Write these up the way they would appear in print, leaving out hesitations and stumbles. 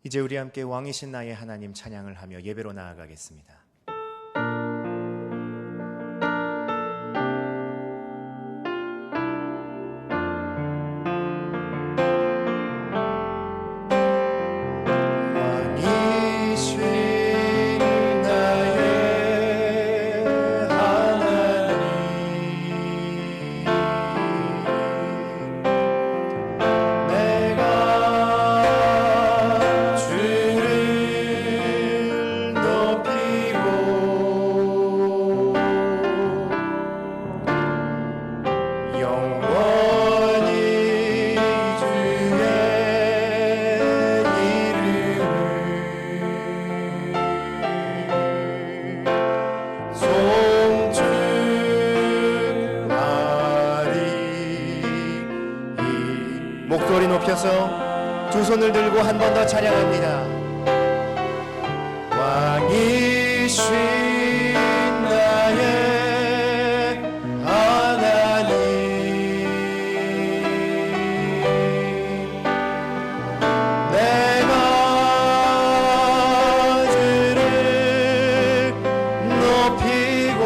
이제 우리 함께 왕이신 나의 하나님 찬양을 하며 예배로 나아가겠습니다. 목소리 높여서 두 손을 들고 한 번 더 찬양합니다. 왕이신 나의 하나님, 내가 주를 높이고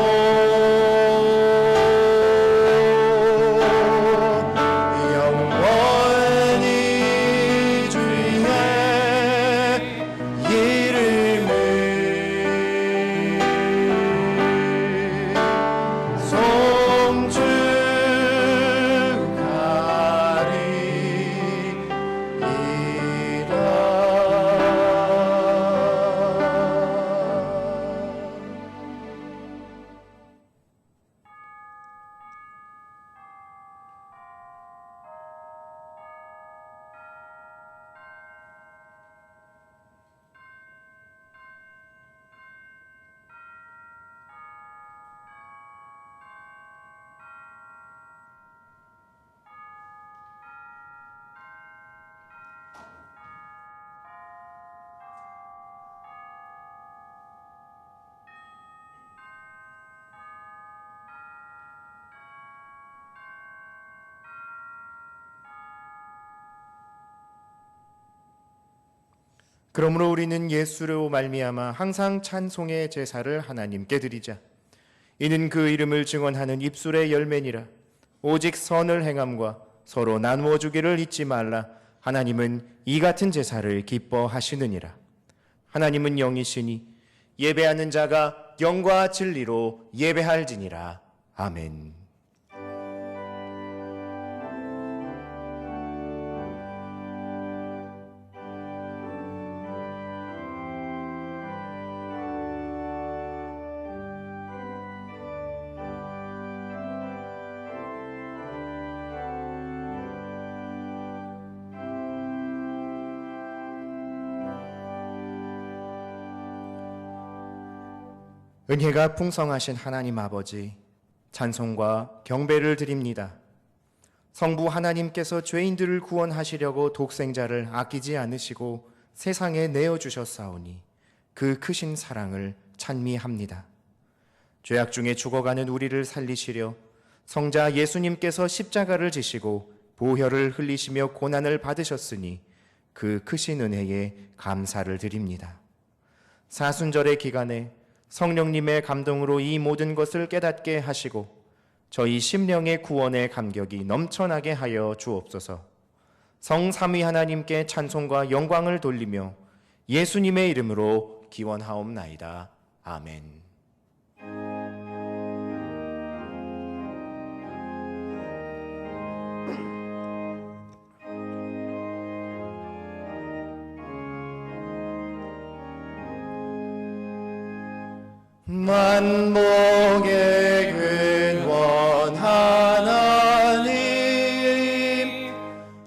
그러므로 우리는 예수로 말미암아 항상 찬송의 제사를 하나님께 드리자. 이는 그 이름을 증언하는 입술의 열매니라. 오직 선을 행함과 서로 나누어 주기를 잊지 말라. 하나님은 이 같은 제사를 기뻐하시느니라. 하나님은 영이시니 예배하는 자가 영과 진리로 예배할지니라. 아멘. 은혜가 풍성하신 하나님 아버지, 찬송과 경배를 드립니다. 성부 하나님께서 죄인들을 구원하시려고 독생자를 아끼지 않으시고 세상에 내어주셨사오니 그 크신 사랑을 찬미합니다. 죄악 중에 죽어가는 우리를 살리시려 성자 예수님께서 십자가를 지시고 보혈을 흘리시며 고난을 받으셨으니 그 크신 은혜에 감사를 드립니다. 사순절의 기간에 성령님의 감동으로 이 모든 것을 깨닫게 하시고 저희 심령의 구원의 감격이 넘쳐나게 하여 주옵소서. 성삼위 하나님께 찬송과 영광을 돌리며 예수님의 이름으로 기원하옵나이다. 아멘. 만복의 근원 하나님,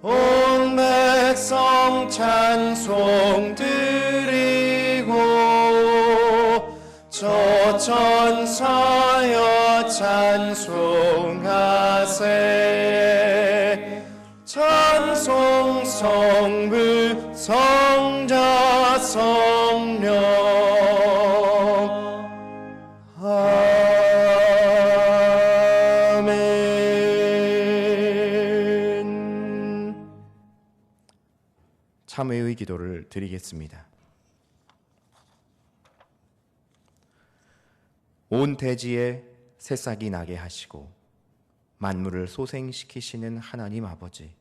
온 백성 찬송 드리고 저 천사여 찬송하세. 찬송 성부 성자 성령 참회의 기도를 드리겠습니다. 온 대지에 새싹이 나게 하시고 만물을 소생시키시는 하나님 아버지,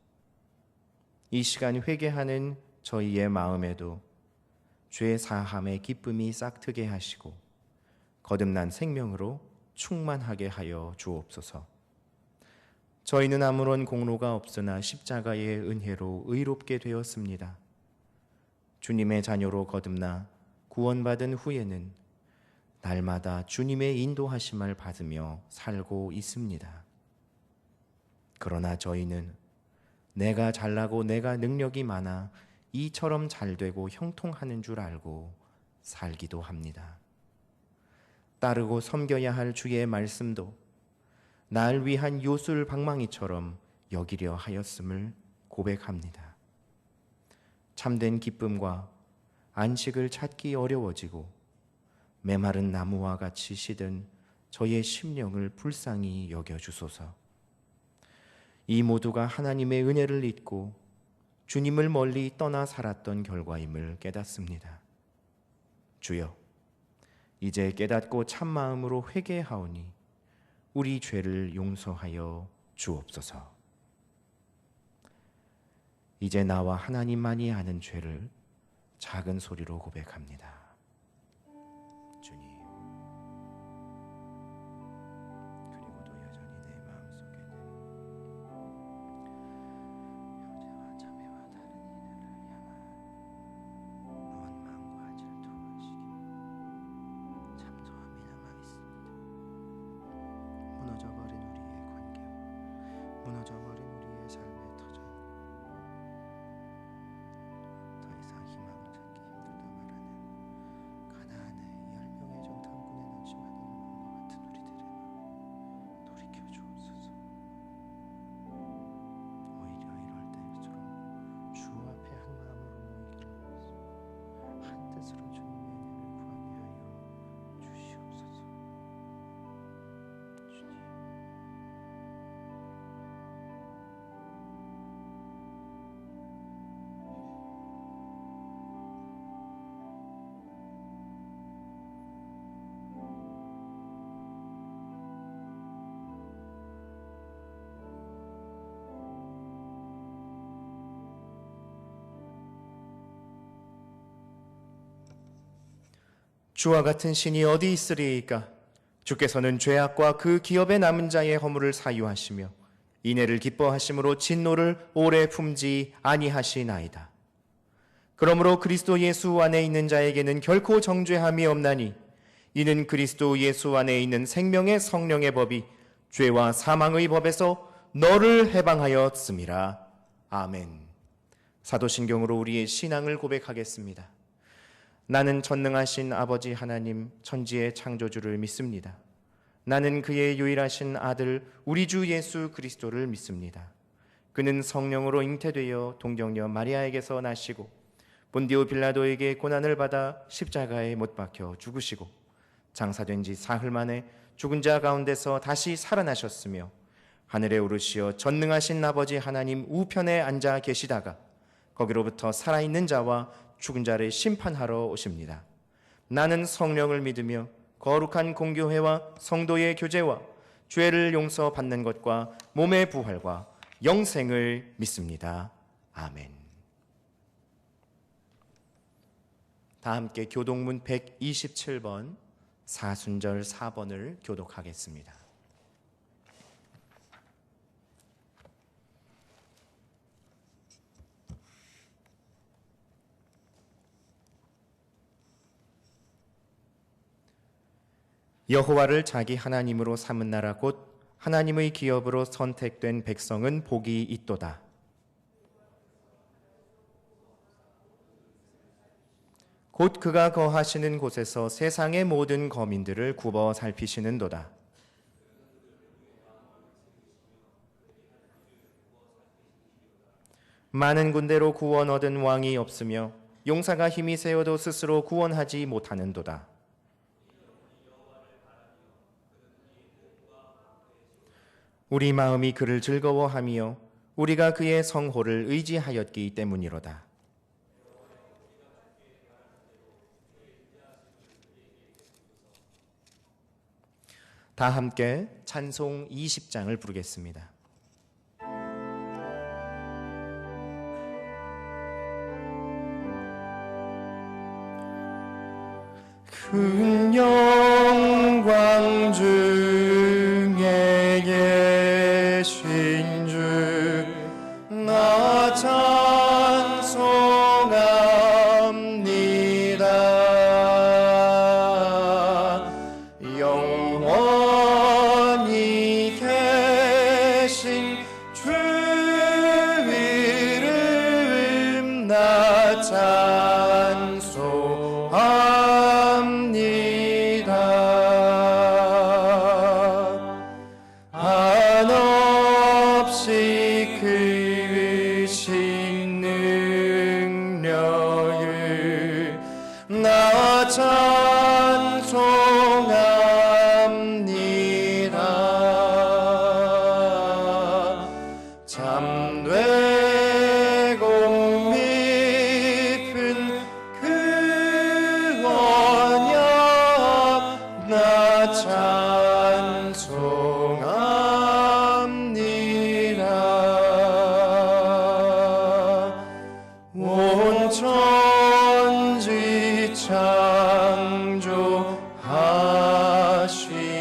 이 시간 회개하는 저희의 마음에도 죄 사함의 기쁨이 싹트게 하시고 거듭난 생명으로 충만하게 하여 주옵소서. 저희는 아무런 공로가 없으나 십자가의 은혜로 의롭게 되었습니다. 주님의 자녀로 거듭나 구원받은 후에는 날마다 주님의 인도하심을 받으며 살고 있습니다. 그러나 저희는 내가 잘나고 내가 능력이 많아 이처럼 잘되고 형통하는 줄 알고 살기도 합니다. 따르고 섬겨야 할 주의 말씀도 날 위한 요술 방망이처럼 여기려 하였음을 고백합니다. 참된 기쁨과 안식을 찾기 어려워지고 메마른 나무와 같이 시든 저의 심령을 불쌍히 여겨주소서. 이 모두가 하나님의 은혜를 잊고 주님을 멀리 떠나 살았던 결과임을 깨닫습니다. 주여, 이제 깨닫고 참마음으로 회개하오니 우리 죄를 용서하여 주옵소서. 이제 나와 하나님만이 아는 죄를 작은 소리로 고백합니다. 주님, 그리고도 여전히 내 마음속에는 형제와 자매와 다른 이들을 향한 원망과 질투의식이 참소함이 남아 있습니다. 무너져버린 우리의 관계와 무너져버린 우리의 삶의 터전, 더 이상 희망을 찾기 힘들다 말하는 가나안의 10명의 정탐꾼의 난심하는 마음과 같은 우리들의 마음 돌이켜 주옵소서. 오히려 이럴 때일수록 주 앞에 한 마음으로 모이기를 원하소. 한 뜻으로 주님의 은혜를 구하게 하여 주시옵소서. 주님, 주와 같은 신이 어디 있으리이까? 주께서는 죄악과 그 기업에 남은 자의 허물을 사유하시며 인애를 기뻐하심으로 진노를 오래 품지 아니하시나이다. 그러므로 그리스도 예수 안에 있는 자에게는 결코 정죄함이 없나니 이는 그리스도 예수 안에 있는 생명의 성령의 법이 죄와 사망의 법에서 너를 해방하였음이라. 아멘. 사도신경으로 우리의 신앙을 고백하겠습니다. 나는 전능하신 아버지 하나님 천지의 창조주를 믿습니다. 나는 그의 유일하신 아들 우리 주 예수 그리스도를 믿습니다. 그는 성령으로 잉태되어 동정녀 마리아에게서 나시고 본디오 빌라도에게 고난을 받아 십자가에 못 박혀 죽으시고 장사된 지 사흘 만에 죽은 자 가운데서 다시 살아나셨으며 하늘에 오르시어 전능하신 아버지 하나님 우편에 앉아 계시다가 거기로부터 살아있는 자와 죽은 자를 심판하러 오십니다. 나는 성령을 믿으며 거룩한 공교회와 성도의 교제와 죄를 용서받는 것과 몸의 부활과 영생을 믿습니다. 아멘. 다 함께 교독문 127번 사순절 4번을 교독하겠습니다. 여호와를 자기 하나님으로 삼은 나라 곧 하나님의 기업으로 선택된 백성은 복이 있도다. 곧 그가 거하시는 곳에서 세상의 모든 거민들을 굽어 살피시는도다. 많은 군대로 구원 얻은 왕이 없으며 용사가 힘이 세어도 스스로 구원하지 못하는도다. 우리 마음이 그를 즐거워하며 우리가 그의 성호를 의지하였기 때문이로다. 다 함께 찬송 20장을 부르겠습니다. 큰 영광 중에 계신 주 나 찬송합니다. 영원히 계신 주 이름 나 찬송합니다. 한없이 크신 능력을 나 찬송합니다. 참되고 깊은 그 언약 나 찬송합니다. 온 천지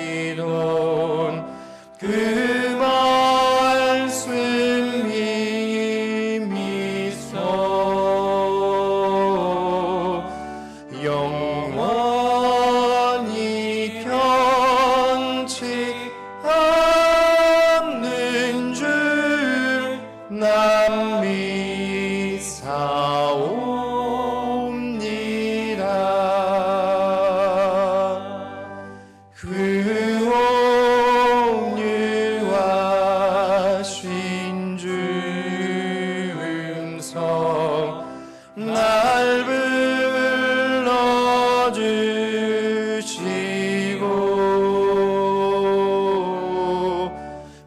창조하시던 그 말씀 힘이소 영원히 변치 않는 줄 난 믿사옵니다. 그 온유하신 주 음성 날 불러주시고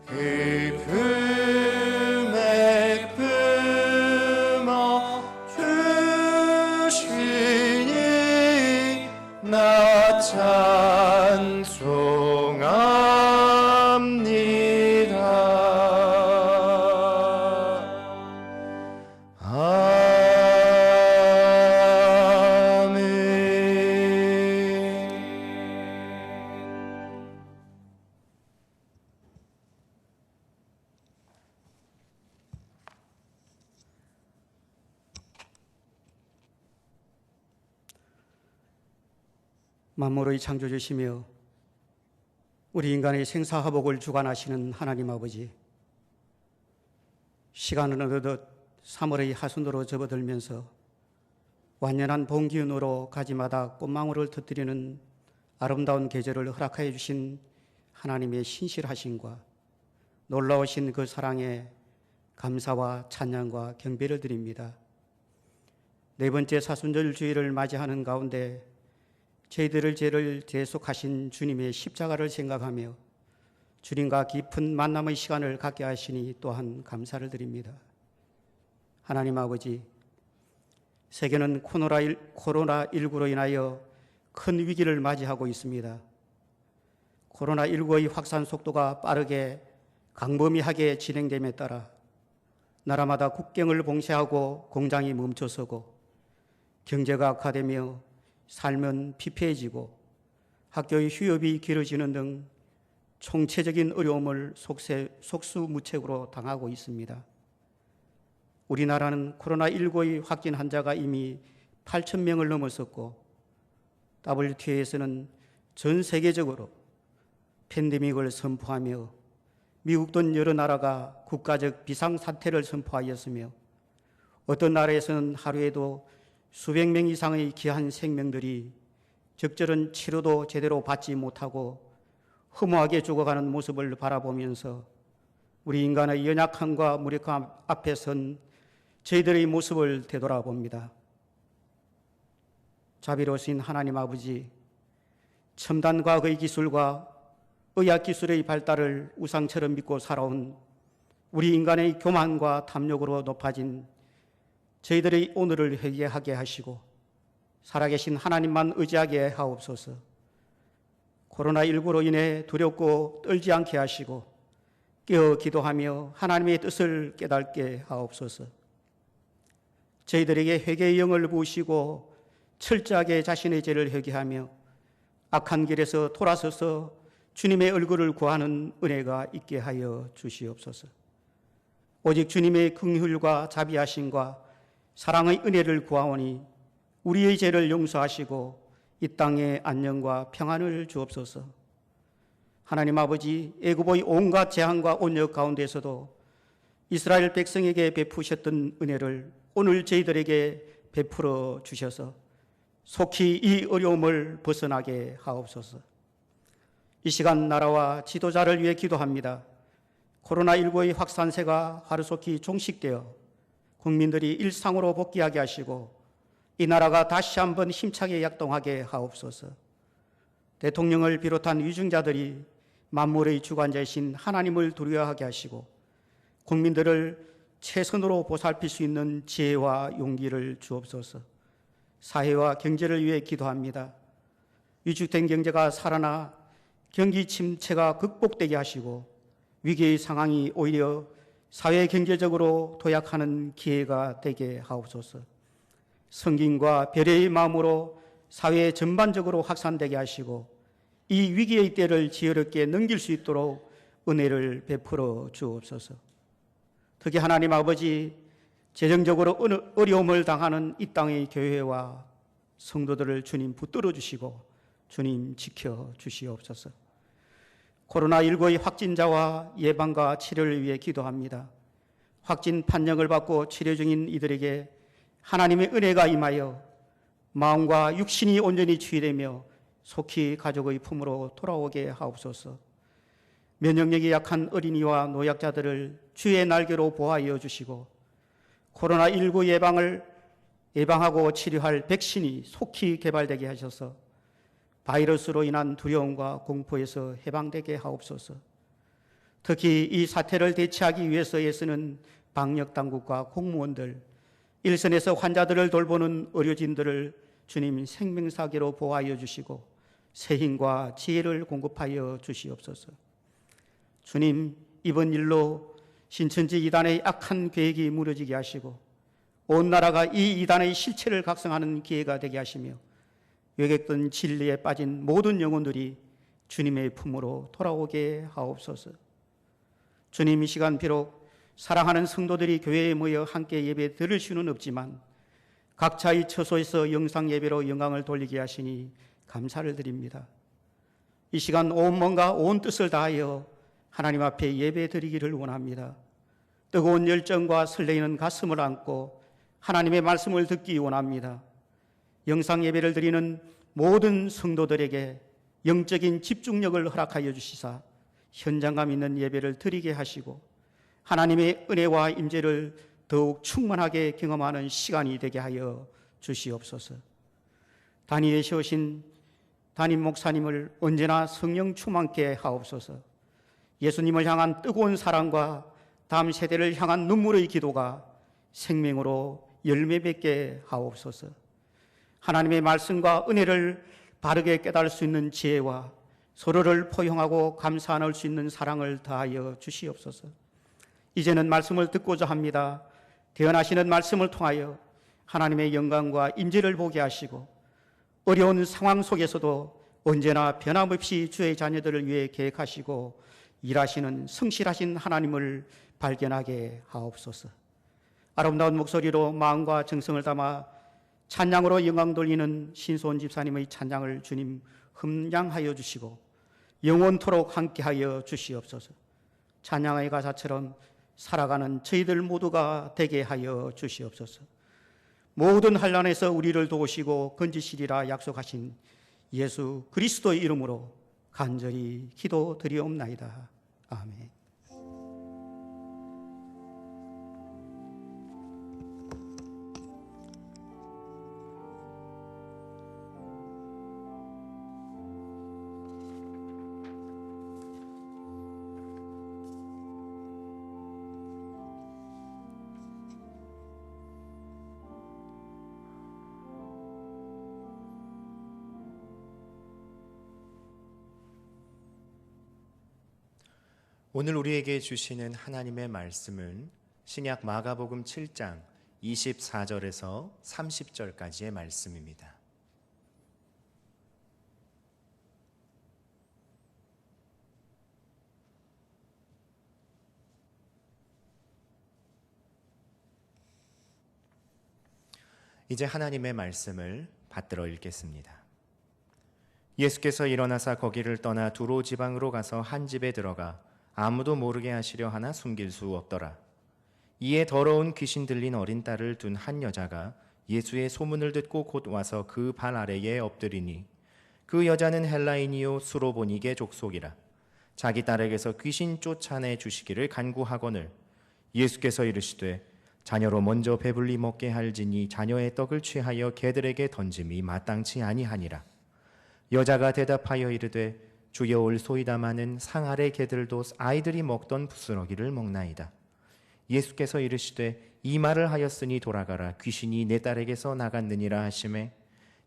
그 품에 품어 주시니 나 찬송합니다. 만물의 창조주시며 우리 인간의 생사화복을 주관하시는 하나님 아버지, 시간은 어느덧 3월의 하순으로 접어들면서 완연한 봄 기운으로 가지마다 꽃망울을 터뜨리는 아름다운 계절을 허락하여 주신 하나님의 신실하심과 놀라우신 그 사랑에 감사와 찬양과 경배를 드립니다. 네 번째 사순절 주일을 맞이하는 가운데 저희들의 죄를 대속하신 주님의 십자가를 생각하며 주님과 깊은 만남의 시간을 갖게 하시니 또한 감사를 드립니다. 하나님 아버지, 세계는 코로나19로 인하여 큰 위기를 맞이하고 있습니다. 코로나19의 확산 속도가 빠르게 광범위하게 진행됨에 따라 나라마다 국경을 봉쇄하고 공장이 멈춰서고 경제가 악화되며 삶은 피폐해지고 학교의 휴업이 길어지는 등 총체적인 어려움을 속수무책으로 당하고 있습니다. 우리나라는 코로나19의 확진 환자가 이미 8,000명을 넘었었고 WTO에서는 전 세계적으로 팬데믹을 선포하며 미국 등 여러 나라가 국가적 비상사태를 선포하였으며 어떤 나라에서는 하루에도 수백 명 이상의 귀한 생명들이 적절한 치료도 제대로 받지 못하고 허무하게 죽어가는 모습을 바라보면서 우리 인간의 연약함과 무력함 앞에 선 저희들의 모습을 되돌아봅니다. 자비로우신 하나님 아버지, 첨단 과학의 기술과 의학 기술의 발달을 우상처럼 믿고 살아온 우리 인간의 교만과 탐욕으로 높아진 저희들의 오늘을 회개하게 하시고 살아계신 하나님만 의지하게 하옵소서. 코로나19로 인해 두렵고 떨지 않게 하시고 깨어 기도하며 하나님의 뜻을 깨닫게 하옵소서. 저희들에게 회개의 영을 부으시고 철저하게 자신의 죄를 회개하며 악한 길에서 돌아서서 주님의 얼굴을 구하는 은혜가 있게 하여 주시옵소서. 오직 주님의 긍휼과 자비하심과 사랑의 은혜를 구하오니 우리의 죄를 용서하시고 이 땅에 안녕과 평안을 주옵소서. 하나님 아버지, 애굽의 온갖 재앙과 온역 가운데서도 이스라엘 백성에게 베푸셨던 은혜를 오늘 저희들에게 베풀어 주셔서 속히 이 어려움을 벗어나게 하옵소서. 이 시간 나라와 지도자를 위해 기도합니다. 코로나19의 확산세가 하루속히 종식되어 국민들이 일상으로 복귀하게 하시고 이 나라가 다시 한번 힘차게 약동하게 하옵소서. 대통령을 비롯한 위중자들이 만물의 주관자이신 하나님을 두려워하게 하시고 국민들을 최선으로 보살필 수 있는 지혜와 용기를 주옵소서. 사회와 경제를 위해 기도합니다. 위축된 경제가 살아나 경기 침체가 극복되게 하시고 위기의 상황이 오히려 사회 경제적으로 도약하는 기회가 되게 하옵소서. 성김과 배려의 마음으로 사회 전반적으로 확산되게 하시고 이 위기의 때를 지혜롭게 넘길 수 있도록 은혜를 베풀어 주옵소서. 특히 하나님 아버지, 재정적으로 어려움을 당하는 이 땅의 교회와 성도들을 주님 붙들어 주시고 주님 지켜 주시옵소서. 코로나19의 확진자와 예방과 치료를 위해 기도합니다. 확진 판정을 받고 치료 중인 이들에게 하나님의 은혜가 임하여 마음과 육신이 온전히 치유되며 속히 가족의 품으로 돌아오게 하옵소서. 면역력이 약한 어린이와 노약자들을 주의 날개로 보호하여 주시고 코로나19 예방하고 치료할 백신이 속히 개발되게 하셔서 바이러스로 인한 두려움과 공포에서 해방되게 하옵소서. 특히 이 사태를 대처하기 위해서 애쓰는 방역당국과 공무원들, 일선에서 환자들을 돌보는 의료진들을 주님 생명사기로 보호하여 주시고 새 힘과 지혜를 공급하여 주시옵소서. 주님, 이번 일로 신천지 이단의 악한 계획이 무너지게 하시고 온 나라가 이 이단의 실체를 각성하는 기회가 되게 하시며 외격된 진리에 빠진 모든 영혼들이 주님의 품으로 돌아오게 하옵소서. 주님, 이 시간 비록 사랑하는 성도들이 교회에 모여 함께 예배 들을 수는 없지만 각자의 처소에서 영상 예배로 영광을 돌리게 하시니 감사를 드립니다. 이 시간 온 몸과 온 뜻을 다하여 하나님 앞에 예배 드리기를 원합니다. 뜨거운 열정과 설레이는 가슴을 안고 하나님의 말씀을 듣기 원합니다. 영상 예배를 드리는 모든 성도들에게 영적인 집중력을 허락하여 주시사 현장감 있는 예배를 드리게 하시고 하나님의 은혜와 임재를 더욱 충만하게 경험하는 시간이 되게 하여 주시옵소서. 단위에 세우신 담임 목사님을 언제나 성령 충만케 하옵소서. 예수님을 향한 뜨거운 사랑과 다음 세대를 향한 눈물의 기도가 생명으로 열매 맺게 하옵소서. 하나님의 말씀과 은혜를 바르게 깨달을 수 있는 지혜와 서로를 포용하고 감사 나눌 수 있는 사랑을 다하여 주시옵소서. 이제는 말씀을 듣고자 합니다. 대언하시는 말씀을 통하여 하나님의 영광과 임재를 보게 하시고 어려운 상황 속에서도 언제나 변함없이 주의 자녀들을 위해 계획하시고 일하시는 성실하신 하나님을 발견하게 하옵소서. 아름다운 목소리로 마음과 정성을 담아 찬양으로 영광 돌리는 신소원 집사님의 찬양을 주님 흠량하여 주시고 영원토록 함께하여 주시옵소서. 찬양의 가사처럼 살아가는 저희들 모두가 되게 하여 주시옵소서. 모든 환난에서 우리를 도우시고 건지시리라 약속하신 예수 그리스도의 이름으로 간절히 기도드리옵나이다. 아멘. 오늘 우리에게 주시는 하나님의 말씀은 신약 마가복음 7장 24절에서 30절까지의 말씀입니다. 이제 하나님의 말씀을 받들어 읽겠습니다. 예수께서 일어나사 거기를 떠나 두로 지방으로 가서 한 집에 들어가 아무도 모르게 하시려 하나 숨길 수 없더라. 이에 더러운 귀신 들린 어린 딸을 둔 한 여자가 예수의 소문을 듣고 곧 와서 그 발 아래에 엎드리니 그 여자는 헬라인이요 수로보니게 족속이라. 자기 딸에게서 귀신 쫓아내 주시기를 간구하거늘 예수께서 이르시되 자녀로 먼저 배불리 먹게 할지니 자녀의 떡을 취하여 개들에게 던짐이 마땅치 아니하니라. 여자가 대답하여 이르되 주여 올소이다마는 상 아래 개들도 아이들이 먹던 부스러기를 먹나이다. 예수께서 이르시되 이 말을 하였으니 돌아가라 귀신이 내 딸에게서 나갔느니라 하시매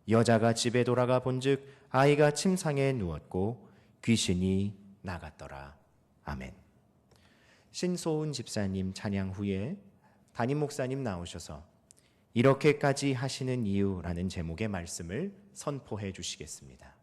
여자가 집에 돌아가 본즉 아이가 침상에 누웠고 귀신이 나갔더라. 아멘. 신소은 집사님 찬양 후에 담임 목사님 나오셔서 이렇게까지 하시는 이유라는 제목의 말씀을 선포해 주시겠습니다.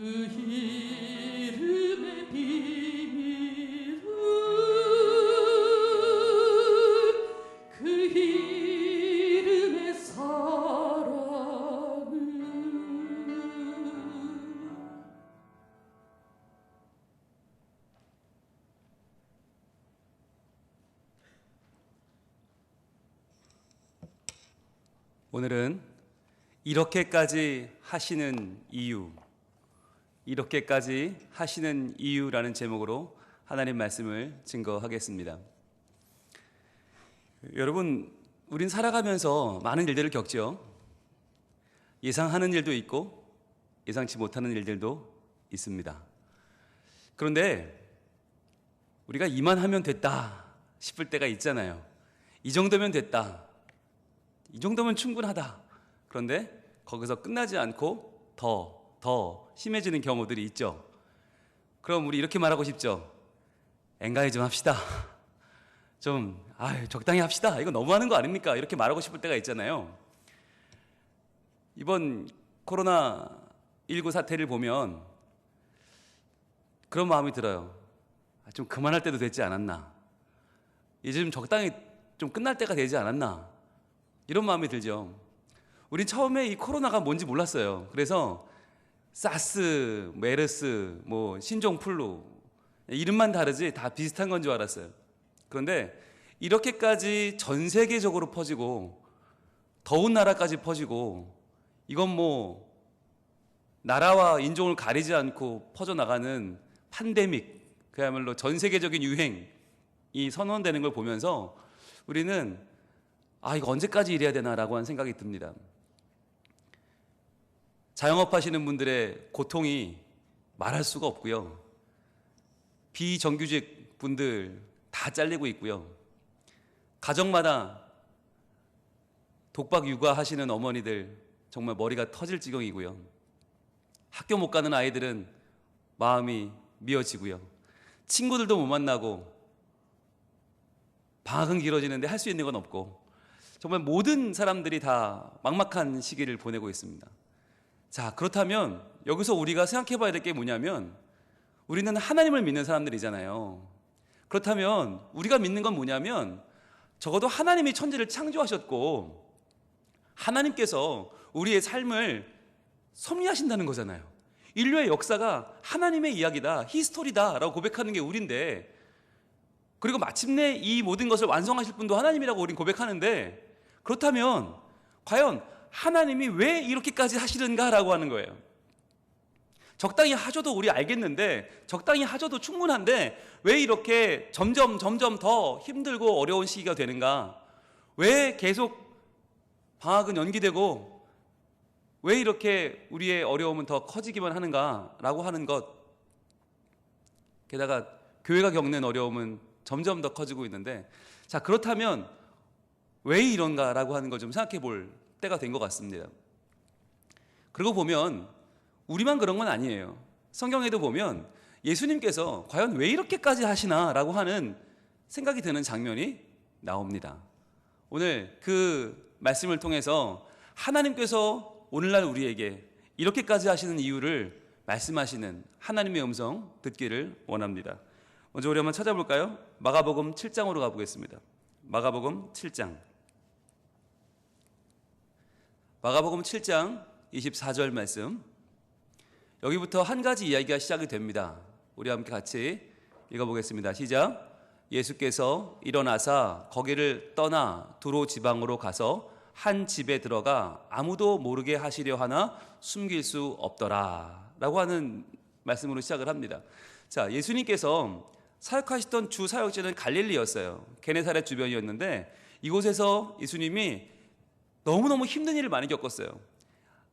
그 이름의 비밀은 이름의 사랑을 오늘은 이렇게까지 하시는 이유, 이렇게까지 하시는 이유라는 제목으로 하나님 말씀을 증거하겠습니다. 여러분, 우린 살아가면서 많은 일들을 겪죠. 예상하는 일도 있고 예상치 못하는 일들도 있습니다. 그런데 우리가 이만하면 됐다 싶을 때가 있잖아요. 이 정도면 됐다, 이 정도면 충분하다. 그런데 거기서 끝나지 않고 더 심해지는 경우들이 있죠. 그럼 우리 이렇게 말하고 싶죠. 엔가이 좀 합시다. 적당히 합시다. 이거 너무하는 거 아닙니까? 이렇게 말하고 싶을 때가 있잖아요. 이번 코로나19 사태를 보면 그런 마음이 들어요. 좀 그만할 때도 됐지 않았나? 이제 좀 적당히 좀 끝날 때가 되지 않았나? 이런 마음이 들죠. 우린 처음에 이 코로나가 뭔지 몰랐어요. 그래서 사스, 메르스, 신종플루, 이름만 다르지 다 비슷한 건 줄 알았어요. 그런데 이렇게까지 전 세계적으로 퍼지고 더운 나라까지 퍼지고, 이건 나라와 인종을 가리지 않고 퍼져나가는 팬데믹, 그야말로 전 세계적인 유행이 선언되는 걸 보면서 우리는 이거 언제까지 이래야 되나라고 하는 생각이 듭니다. 자영업 하시는 분들의 고통이 말할 수가 없고요. 비정규직 분들 다 잘리고 있고요. 가정마다 독박 육아 하시는 어머니들 정말 머리가 터질 지경이고요. 학교 못 가는 아이들은 마음이 미어지고요. 친구들도 못 만나고, 방학은 길어지는데 할 수 있는 건 없고, 정말 모든 사람들이 다 막막한 시기를 보내고 있습니다. 자, 그렇다면 여기서 우리가 생각해 봐야 될 게 뭐냐면, 우리는 하나님을 믿는 사람들이잖아요. 그렇다면 우리가 믿는 건 뭐냐면, 적어도 하나님이 천지를 창조하셨고 하나님께서 우리의 삶을 섭리하신다는 거잖아요. 인류의 역사가 하나님의 이야기다, 히스토리다 라고 고백하는 게 우리인데, 그리고 마침내 이 모든 것을 완성하실 분도 하나님이라고 우린 고백하는데, 그렇다면 과연 하나님이 왜 이렇게까지 하시는가라고 하는 거예요. 적당히 하셔도 우리 알겠는데, 적당히 하셔도 충분한데 왜 이렇게 점점 더 힘들고 어려운 시기가 되는가? 왜 계속 방학은 연기되고 왜 이렇게 우리의 어려움은 더 커지기만 하는가라고 하는 것, 게다가 교회가 겪는 어려움은 점점 더 커지고 있는데, 자, 그렇다면 왜 이런가라고 하는 걸 좀 생각해 볼 때가 된 것 같습니다. 그리고 보면 우리만 그런 건 아니에요. 성경에도 보면 예수님께서 과연 왜 이렇게까지 하시나라고 하는 생각이 드는 장면이 나옵니다. 오늘 그 말씀을 통해서 하나님께서 오늘날 우리에게 이렇게까지 하시는 이유를 말씀하시는 하나님의 음성 듣기를 원합니다. 먼저 우리 한번 찾아볼까요? 마가복음 7장으로 가보겠습니다. 마가복음 7장. 마가복음 7장 24절 말씀. 여기부터 한 가지 이야기가 시작이 됩니다. 우리 함께 같이 읽어보겠습니다. 시작. 예수께서 일어나사 거기를 떠나 두로 지방으로 가서 한 집에 들어가 아무도 모르게 하시려 하나 숨길 수 없더라 라고 하는 말씀으로 시작을 합니다. 자, 예수님께서 사역하시던 주 사역지는 갈릴리였어요. 게네사렛 주변이었는데, 이곳에서 예수님이 너무너무 힘든 일을 많이 겪었어요.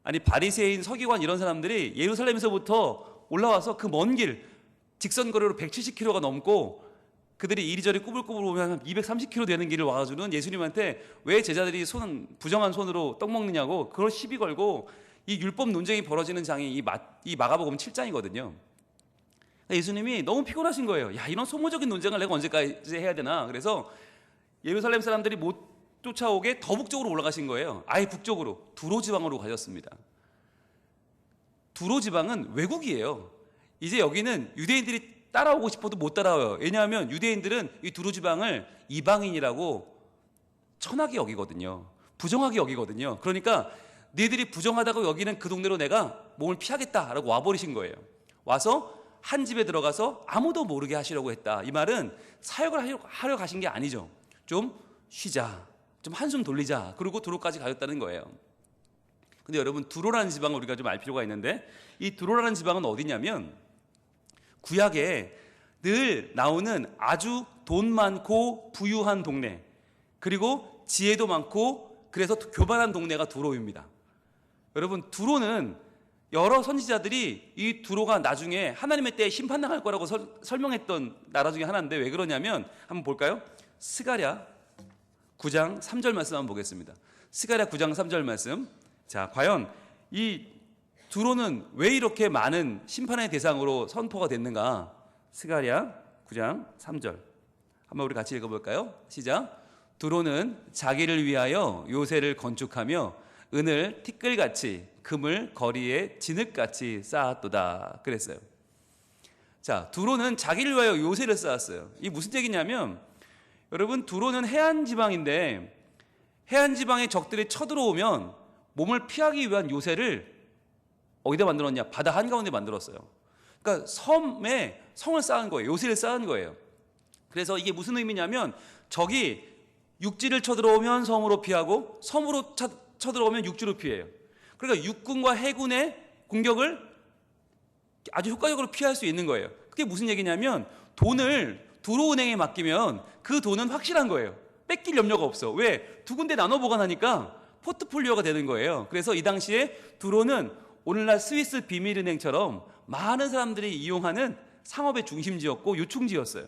아니, 바리새인, 서기관 이런 사람들이 예루살렘에서부터 올라와서 그 먼 길, 직선거리로 170km가 넘고 그들이 이리저리 꾸불꾸불 오면 한 230km 되는 길을 와가지고는 예수님한테 왜 제자들이 부정한 손으로 떡 먹느냐고 그걸 시비 걸고 이 율법 논쟁이 벌어지는 장이 이 마가복음 7장이거든요. 예수님이 너무 피곤하신 거예요. 야, 이런 소모적인 논쟁을 내가 언제까지 해야 되나. 그래서 예루살렘 사람들이 못 쫓아오게 더 북쪽으로 올라가신 거예요. 아예 북쪽으로 두로 지방으로 가셨습니다. 두로 지방은 외국이에요. 이제 여기는 유대인들이 따라오고 싶어도 못 따라와요. 왜냐하면 유대인들은 이 두로 지방을 이방인이라고 천하게 여기거든요. 부정하게 여기거든요. 그러니까 너희들이 부정하다고 여기는 그 동네로 내가 몸을 피하겠다라고 와버리신 거예요. 와서 한 집에 들어가서 아무도 모르게 하시려고 했다. 이 말은 사역을 하려 가신 게 아니죠. 좀 쉬자, 좀 한숨 돌리자, 그리고 두로까지 가셨다는 거예요. 근데 여러분, 두로라는 지방을 우리가 좀 알 필요가 있는데, 이 두로라는 지방은 어디냐면 구약에 늘 나오는 아주 돈 많고 부유한 동네, 그리고 지혜도 많고 그래서 교만한 동네가 두로입니다. 여러분, 두로는 여러 선지자들이 이 두로가 나중에 하나님의 때에 심판당할 거라고 설명했던 나라 중에 하나인데, 왜 그러냐면 한번 볼까요? 스가랴 9장 3절 말씀 한번 보겠습니다. 스가랴 9장 3절 말씀. 자, 과연 이 두로는 왜 이렇게 많은 심판의 대상으로 선포가 됐는가? 스가랴 9장 3절 한번 우리 같이 읽어볼까요? 시작. 두로는 자기를 위하여 요새를 건축하며 은을 티끌같이 금을 거리에 진흙같이 쌓았도다 그랬어요. 자, 두로는 자기를 위하여 요새를 쌓았어요. 이게 무슨 얘기냐면, 여러분, 두로는 해안 지방인데 해안 지방의 적들이 쳐들어오면 몸을 피하기 위한 요새를 어디다 만들었냐? 바다 한가운데 만들었어요. 그러니까 섬에 성을 쌓은 거예요. 요새를 쌓은 거예요. 그래서 이게 무슨 의미냐면, 적이 육지를 쳐들어오면 섬으로 피하고 섬으로 쳐들어오면 육지로 피해요. 그러니까 육군과 해군의 공격을 아주 효과적으로 피할 수 있는 거예요. 그게 무슨 얘기냐면, 돈을 두로은행에 맡기면 그 돈은 확실한 거예요. 뺏길 염려가 없어. 왜? 두 군데 나눠 보관하니까 포트폴리오가 되는 거예요. 그래서 이 당시에 두로는 오늘날 스위스 비밀은행처럼 많은 사람들이 이용하는 상업의 중심지였고 요충지였어요.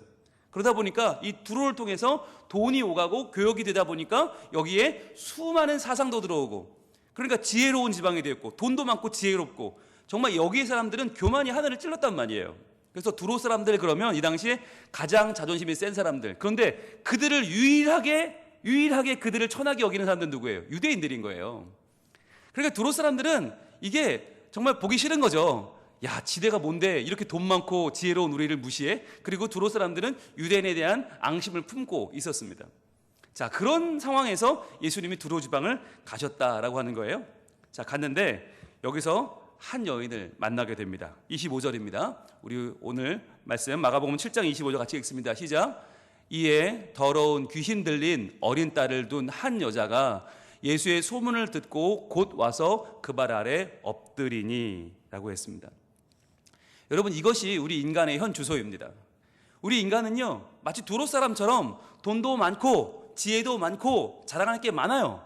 그러다 보니까 이 두로를 통해서 돈이 오가고 교역이 되다 보니까 여기에 수많은 사상도 들어오고, 그러니까 지혜로운 지방이 되었고 돈도 많고 지혜롭고, 정말 여기의 사람들은 교만이 하늘을 찔렀단 말이에요. 그래서 두로 사람들, 그러면 이 당시에 가장 자존심이 센 사람들, 그런데 그들을 유일하게 그들을 천하게 여기는 사람들은 누구예요? 유대인들인 거예요. 그러니까 두로 사람들은 이게 정말 보기 싫은 거죠. 야, 지대가 뭔데 이렇게 돈 많고 지혜로운 우리를 무시해? 그리고 두로 사람들은 유대인에 대한 앙심을 품고 있었습니다. 자, 그런 상황에서 예수님이 두로 지방을 가셨다라고 하는 거예요. 자, 갔는데 여기서 한 여인을 만나게 됩니다. 25절입니다. 우리 오늘 말씀 마가복음 7장 25절 같이 읽습니다. 시작. 이에 더러운 귀신 들린 어린 딸을 둔 한 여자가 예수의 소문을 듣고 곧 와서 그 발 아래 엎드리니 라고 했습니다. 여러분, 이것이 우리 인간의 현 주소입니다. 우리 인간은요, 마치 두로 사람처럼 돈도 많고 지혜도 많고 자랑할 게 많아요.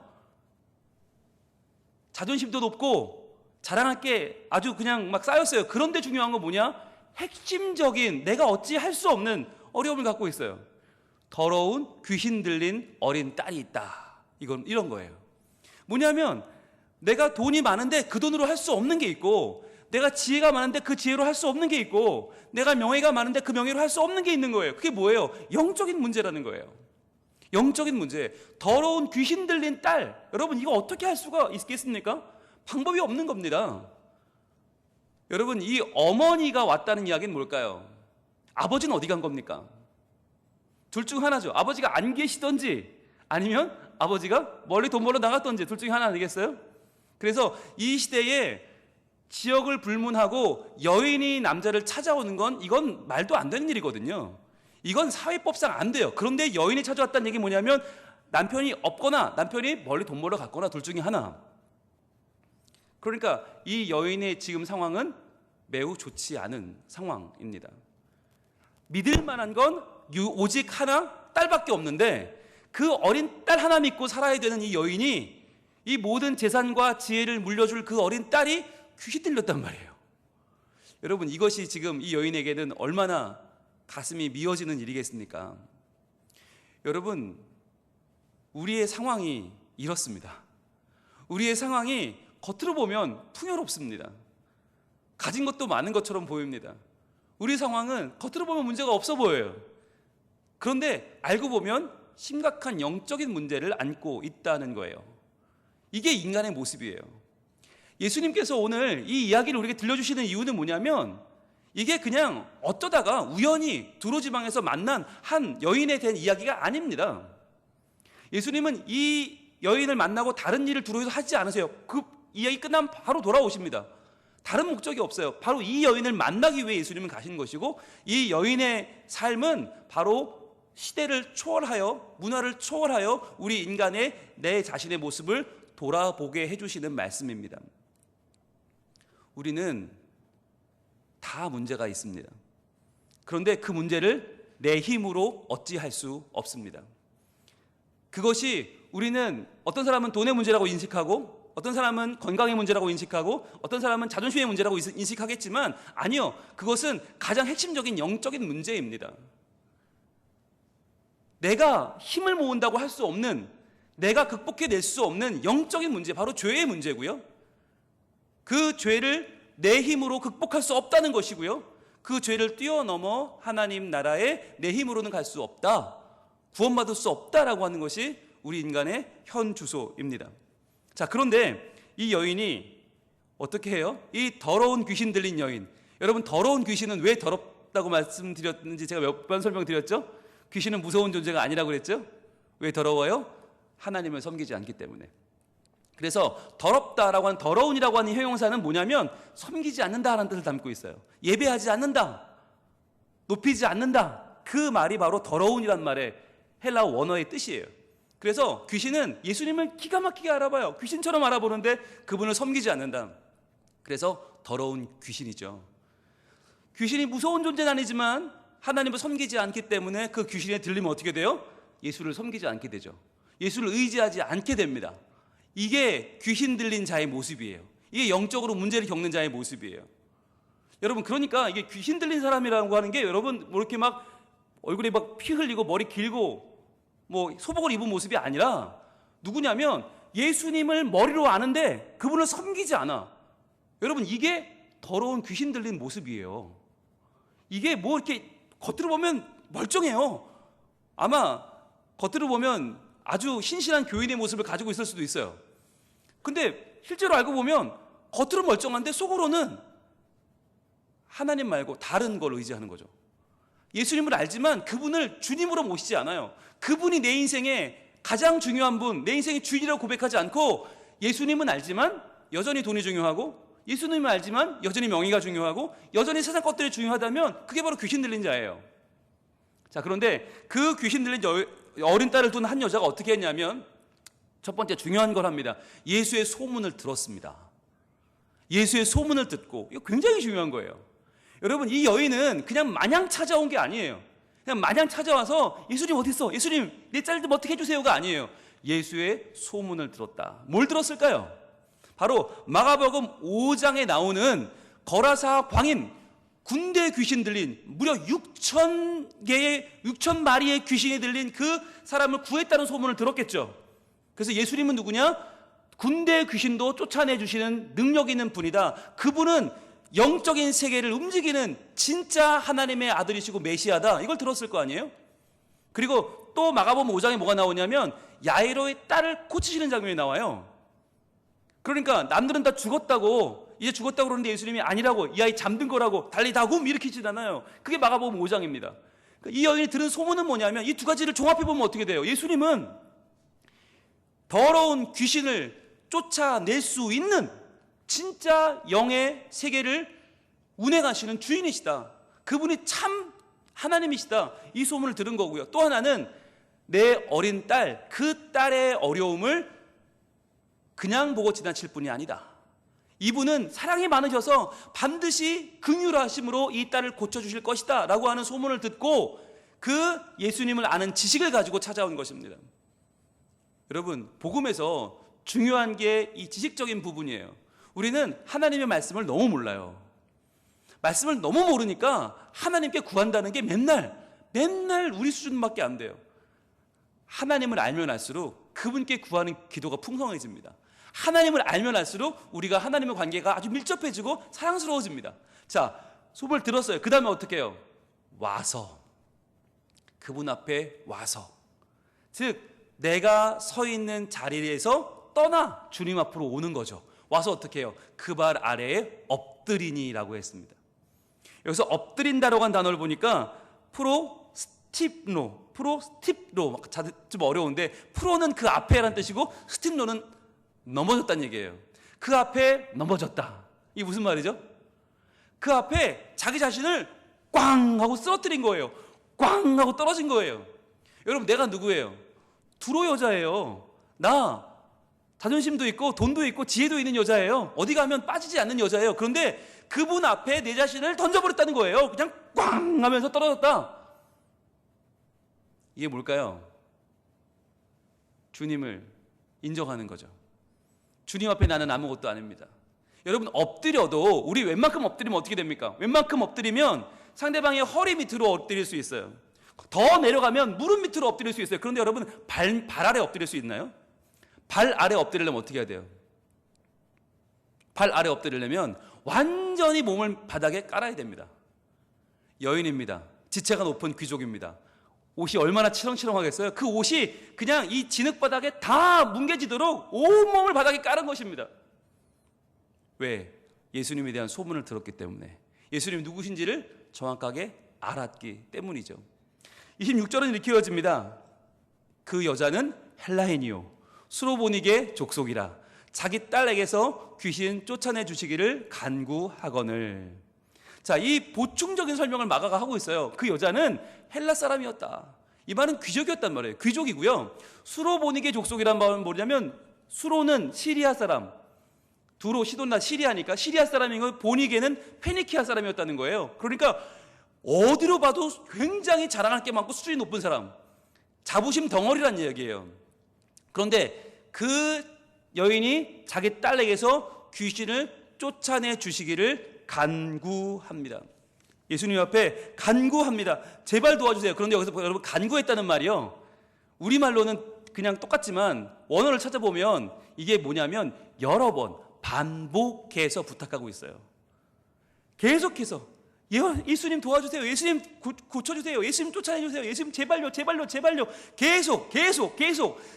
자존심도 높고 자랑할 게 아주 그냥 막 쌓였어요. 그런데 중요한 건 뭐냐? 핵심적인 내가 어찌 할 수 없는 어려움을 갖고 있어요. 더러운 귀신 들린 어린 딸이 있다. 이런 거예요. 뭐냐면 내가 돈이 많은데 그 돈으로 할 수 없는 게 있고, 내가 지혜가 많은데 그 지혜로 할 수 없는 게 있고, 내가 명예가 많은데 그 명예로 할 수 없는 게 있는 거예요. 그게 뭐예요? 영적인 문제라는 거예요. 영적인 문제. 더러운 귀신 들린 딸. 여러분, 이거 어떻게 할 수가 있겠습니까? 방법이 없는 겁니다. 여러분, 이 어머니가 왔다는 이야기는 뭘까요? 아버지는 어디 간 겁니까? 둘 중 하나죠. 아버지가 안 계시던지 아니면 아버지가 멀리 돈 벌러 나갔던지 둘 중에 하나 아니겠어요? 그래서 이 시대에 지역을 불문하고 여인이 남자를 찾아오는 건 이건 말도 안 되는 일이거든요. 이건 사회법상 안 돼요. 그런데 여인이 찾아왔다는 얘기 뭐냐면 남편이 없거나 남편이 멀리 돈 벌러 갔거나 둘 중에 하나. 그러니까 이 여인의 지금 상황은 매우 좋지 않은 상황입니다. 믿을 만한 건 오직 하나, 딸밖에 없는데 그 어린 딸 하나 믿고 살아야 되는 이 여인이 이 모든 재산과 지혜를 물려줄 그 어린 딸이 귀신 들렸단 말이에요. 여러분, 이것이 지금 이 여인에게는 얼마나 가슴이 미어지는 일이겠습니까? 여러분, 우리의 상황이 이렇습니다. 우리의 상황이 겉으로 보면 풍요롭습니다. 가진 것도 많은 것처럼 보입니다. 우리 상황은 겉으로 보면 문제가 없어 보여요. 그런데 알고 보면 심각한 영적인 문제를 안고 있다는 거예요. 이게 인간의 모습이에요. 예수님께서 오늘 이 이야기를 우리에게 들려주시는 이유는 뭐냐면 이게 그냥 어쩌다가 우연히 두로 지방에서 만난 한 여인에 대한 이야기가 아닙니다. 예수님은 이 여인을 만나고 다른 일을 두루해서 하지 않으세요. 그 이야기 끝나면 바로 돌아오십니다. 다른 목적이 없어요. 바로 이 여인을 만나기 위해 예수님은 가신 것이고, 이 여인의 삶은 바로 시대를 초월하여, 문화를 초월하여 우리 인간의 내 자신의 모습을 돌아보게 해주시는 말씀입니다. 우리는 다 문제가 있습니다. 그런데 그 문제를 내 힘으로 어찌할 수 없습니다. 그것이 우리는 어떤 사람은 돈의 문제라고 인식하고, 어떤 사람은 건강의 문제라고 인식하고, 어떤 사람은 자존심의 문제라고 인식하겠지만, 아니요, 그것은 가장 핵심적인 영적인 문제입니다. 내가 힘을 모은다고 할 수 없는, 내가 극복해낼 수 없는 영적인 문제, 바로 죄의 문제고요. 그 죄를 내 힘으로 극복할 수 없다는 것이고요. 그 죄를 뛰어넘어 하나님 나라에 내 힘으로는 갈 수 없다, 구원받을 수 없다라고 하는 것이 우리 인간의 현 주소입니다. 자, 그런데 이 여인이 어떻게 해요? 이 더러운 귀신 들린 여인, 여러분, 더러운 귀신은 왜 더럽다고 말씀드렸는지 제가 몇 번 설명드렸죠? 귀신은 무서운 존재가 아니라고 그랬죠? 왜 더러워요? 하나님을 섬기지 않기 때문에. 그래서 더럽다라고 하는, 더러운이라고 하는 형용사는 뭐냐면 섬기지 않는다라는 뜻을 담고 있어요. 예배하지 않는다, 높이지 않는다, 그 말이 바로 더러운이란 말의 헬라어 원어의 뜻이에요. 그래서 귀신은 예수님을 기가 막히게 알아봐요. 귀신처럼 알아보는데 그분을 섬기지 않는다. 그래서 더러운 귀신이죠. 귀신이 무서운 존재는 아니지만 하나님을 섬기지 않기 때문에 그 귀신에 들리면 어떻게 돼요? 예수를 섬기지 않게 되죠. 예수를 의지하지 않게 됩니다. 이게 귀신 들린 자의 모습이에요. 이게 영적으로 문제를 겪는 자의 모습이에요. 여러분, 그러니까 이게 귀신 들린 사람이라고 하는 게, 여러분, 뭐 이렇게 막 얼굴에 막 피 흘리고 머리 길고 뭐 소복을 입은 모습이 아니라, 누구냐면 예수님을 머리로 아는데 그분을 섬기지 않아. 여러분, 이게 더러운 귀신 들린 모습이에요. 이게 뭐 이렇게 겉으로 보면 멀쩡해요. 아마 겉으로 보면 아주 신실한 교인의 모습을 가지고 있을 수도 있어요. 근데 실제로 알고 보면 겉으로 멀쩡한데 속으로는 하나님 말고 다른 걸 의지하는 거죠. 예수님을 알지만 그분을 주님으로 모시지 않아요. 그분이 내 인생의 가장 중요한 분, 내 인생의 주인이라고 고백하지 않고, 예수님은 알지만 여전히 돈이 중요하고, 예수님을 알지만 여전히 명예가 중요하고, 여전히 세상 것들이 중요하다면 그게 바로 귀신 들린 자예요. 자, 그런데 그 귀신 들린 어린 딸을 둔 한 여자가 어떻게 했냐면, 첫 번째 중요한 걸 합니다. 예수의 소문을 들었습니다. 예수의 소문을 듣고, 이거 굉장히 중요한 거예요. 여러분, 이 여인은 그냥 마냥 찾아온 게 아니에요. 그냥 마냥 찾아와서 예수님 어디 있어? 예수님 내 딸 좀 어떻게 해주세요가 아니에요. 예수의 소문을 들었다. 뭘 들었을까요? 바로 마가복음 5장에 나오는 거라사 광인, 군대 귀신 들린, 무려 6천 마리의 귀신이 들린 그 사람을 구했다는 소문을 들었겠죠. 그래서 예수님은 누구냐? 군대 귀신도 쫓아내주시는 능력 있는 분이다. 그분은 영적인 세계를 움직이는 진짜 하나님의 아들이시고 메시아다. 이걸 들었을 거 아니에요? 그리고 또 마가복음 5장에 뭐가 나오냐면 야이로의 딸을 고치시는 장면이 나와요. 그러니까 남들은 다 죽었다고, 이제 죽었다고 그러는데 예수님이 아니라고, 이 아이 잠든 거라고 달리다굼 일으키시잖아요. 그게 마가복음 5장입니다. 이 여인이 들은 소문은 뭐냐면, 이 두 가지를 종합해보면 어떻게 돼요? 예수님은 더러운 귀신을 쫓아낼 수 있는 진짜 영의 세계를 운행하시는 주인이시다. 그분이 참 하나님이시다. 이 소문을 들은 거고요. 또 하나는 내 어린 딸, 그 딸의 어려움을 그냥 보고 지나칠 뿐이 아니다. 이분은 사랑이 많으셔서 반드시 긍휼하심으로 이 딸을 고쳐주실 것이다 라고 하는 소문을 듣고 그 예수님을 아는 지식을 가지고 찾아온 것입니다. 여러분, 복음에서 중요한 게 이 지식적인 부분이에요. 우리는 하나님의 말씀을 너무 몰라요. 말씀을 너무 모르니까 하나님께 구한다는 게 맨날 우리 수준밖에 안 돼요. 하나님을 알면 알수록 그분께 구하는 기도가 풍성해집니다. 하나님을 알면 알수록 우리가 하나님의 관계가 아주 밀접해지고 사랑스러워집니다. 자, 소문을 들었어요. 그 다음에 어떻게 해요? 와서, 그분 앞에 와서, 즉 내가 서 있는 자리에서 떠나 주님 앞으로 오는 거죠. 와서 어떻게 해요? 그 발 아래에 엎드리니라고 했습니다. 여기서 엎드린다라고 한 단어를 보니까 스팁로, 프로 스팁로, 좀 어려운데 프로는 그 앞에라는 뜻이고 스팁로는 넘어졌다는 얘기예요. 그 앞에 넘어졌다. 이게 무슨 말이죠? 그 앞에 자기 자신을 꽝 하고 쓰러뜨린 거예요. 꽝 하고 떨어진 거예요. 여러분, 내가 누구예요? 두로 여자예요. 나 자존심도 있고 돈도 있고 지혜도 있는 여자예요. 어디 가면 빠지지 않는 여자예요. 그런데 그분 앞에 내 자신을 던져버렸다는 거예요. 그냥 꽝 하면서 떨어졌다. 이게 뭘까요? 주님을 인정하는 거죠. 주님 앞에 나는 아무것도 아닙니다. 여러분, 엎드려도 우리 웬만큼 엎드리면 어떻게 됩니까? 웬만큼 엎드리면 상대방의 허리 밑으로 엎드릴 수 있어요. 더 내려가면 무릎 밑으로 엎드릴 수 있어요. 그런데 여러분, 발 아래 엎드릴 수 있나요? 발 아래 엎드리려면 어떻게 해야 돼요? 발 아래 엎드리려면 완전히 몸을 바닥에 깔아야 됩니다. 여인입니다. 지체가 높은 귀족입니다. 옷이 얼마나 치렁치렁하겠어요? 그 옷이 그냥 이 진흙바닥에 다 뭉개지도록 온몸을 바닥에 깔은 것입니다. 왜? 예수님에 대한 소문을 들었기 때문에, 예수님이 누구신지를 정확하게 알았기 때문이죠. 26절은 이렇게 이어집니다. 그 여자는 헬라인이요 수로보니게 족속이라 자기 딸에게서 귀신 쫓아내 주시기를 간구하거늘. 자, 이 보충적인 설명을 마가가 하고 있어요. 그 여자는 헬라 사람이었다. 이 말은 귀족이었단 말이에요. 귀족이고요. 수로보니게 족속이란 말은 뭐냐면, 수로는 시리아 사람, 두로, 시돈나 시리아니까 시리아 사람이고, 보니게는 페니키아 사람이었다는 거예요. 그러니까 어디로 봐도 굉장히 자랑할 게 많고 수준이 높은 사람, 자부심 덩어리란 얘기예요. 그런데 그 여인이 자기 딸에게서 귀신을 쫓아내 주시기를 간구합니다. 예수님 앞에 간구합니다. 제발 도와주세요. 그런데 여기서 여러분, 간구했다는 말이요, 우리말로는 그냥 똑같지만 원어를 찾아보면 이게 뭐냐면 여러 번 반복해서 부탁하고 있어요. 계속해서 예수님 도와주세요. 예수님 고쳐주세요. 예수님 쫓아내주세요. 예수님 제발요, 제발요, 제발요. 계속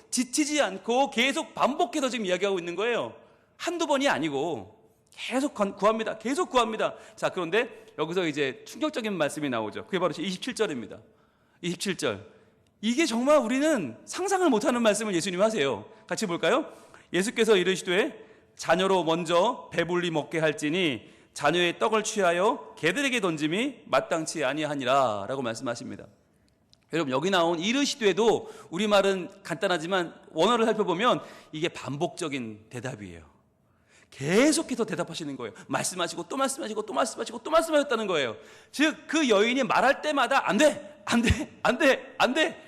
지치지 않고 계속 반복해서 지금 이야기하고 있는 거예요. 한두 번이 아니고 계속 구합니다. 계속 구합니다. 자, 그런데 여기서 이제 충격적인 말씀이 나오죠. 그게 바로 27절입니다. 27절. 이게 정말 우리는 상상을 못하는 말씀을 예수님 하세요. 같이 볼까요? 예수께서 이르시되 자녀로 먼저 배불리 먹게 할지니 자녀의 떡을 취하여 개들에게 던짐이 마땅치 아니하니라 라고 말씀하십니다. 여러분, 여기 나온 이르시되도 우리말은 간단하지만 원어를 살펴보면 이게 반복적인 대답이에요. 계속해서 대답하시는 거예요. 말씀하시고 또 말씀하시고 또 말씀하시고 또 말씀하셨다는 거예요. 즉, 그 여인이 말할 때마다 안 돼, 안 돼, 안 돼, 안 돼,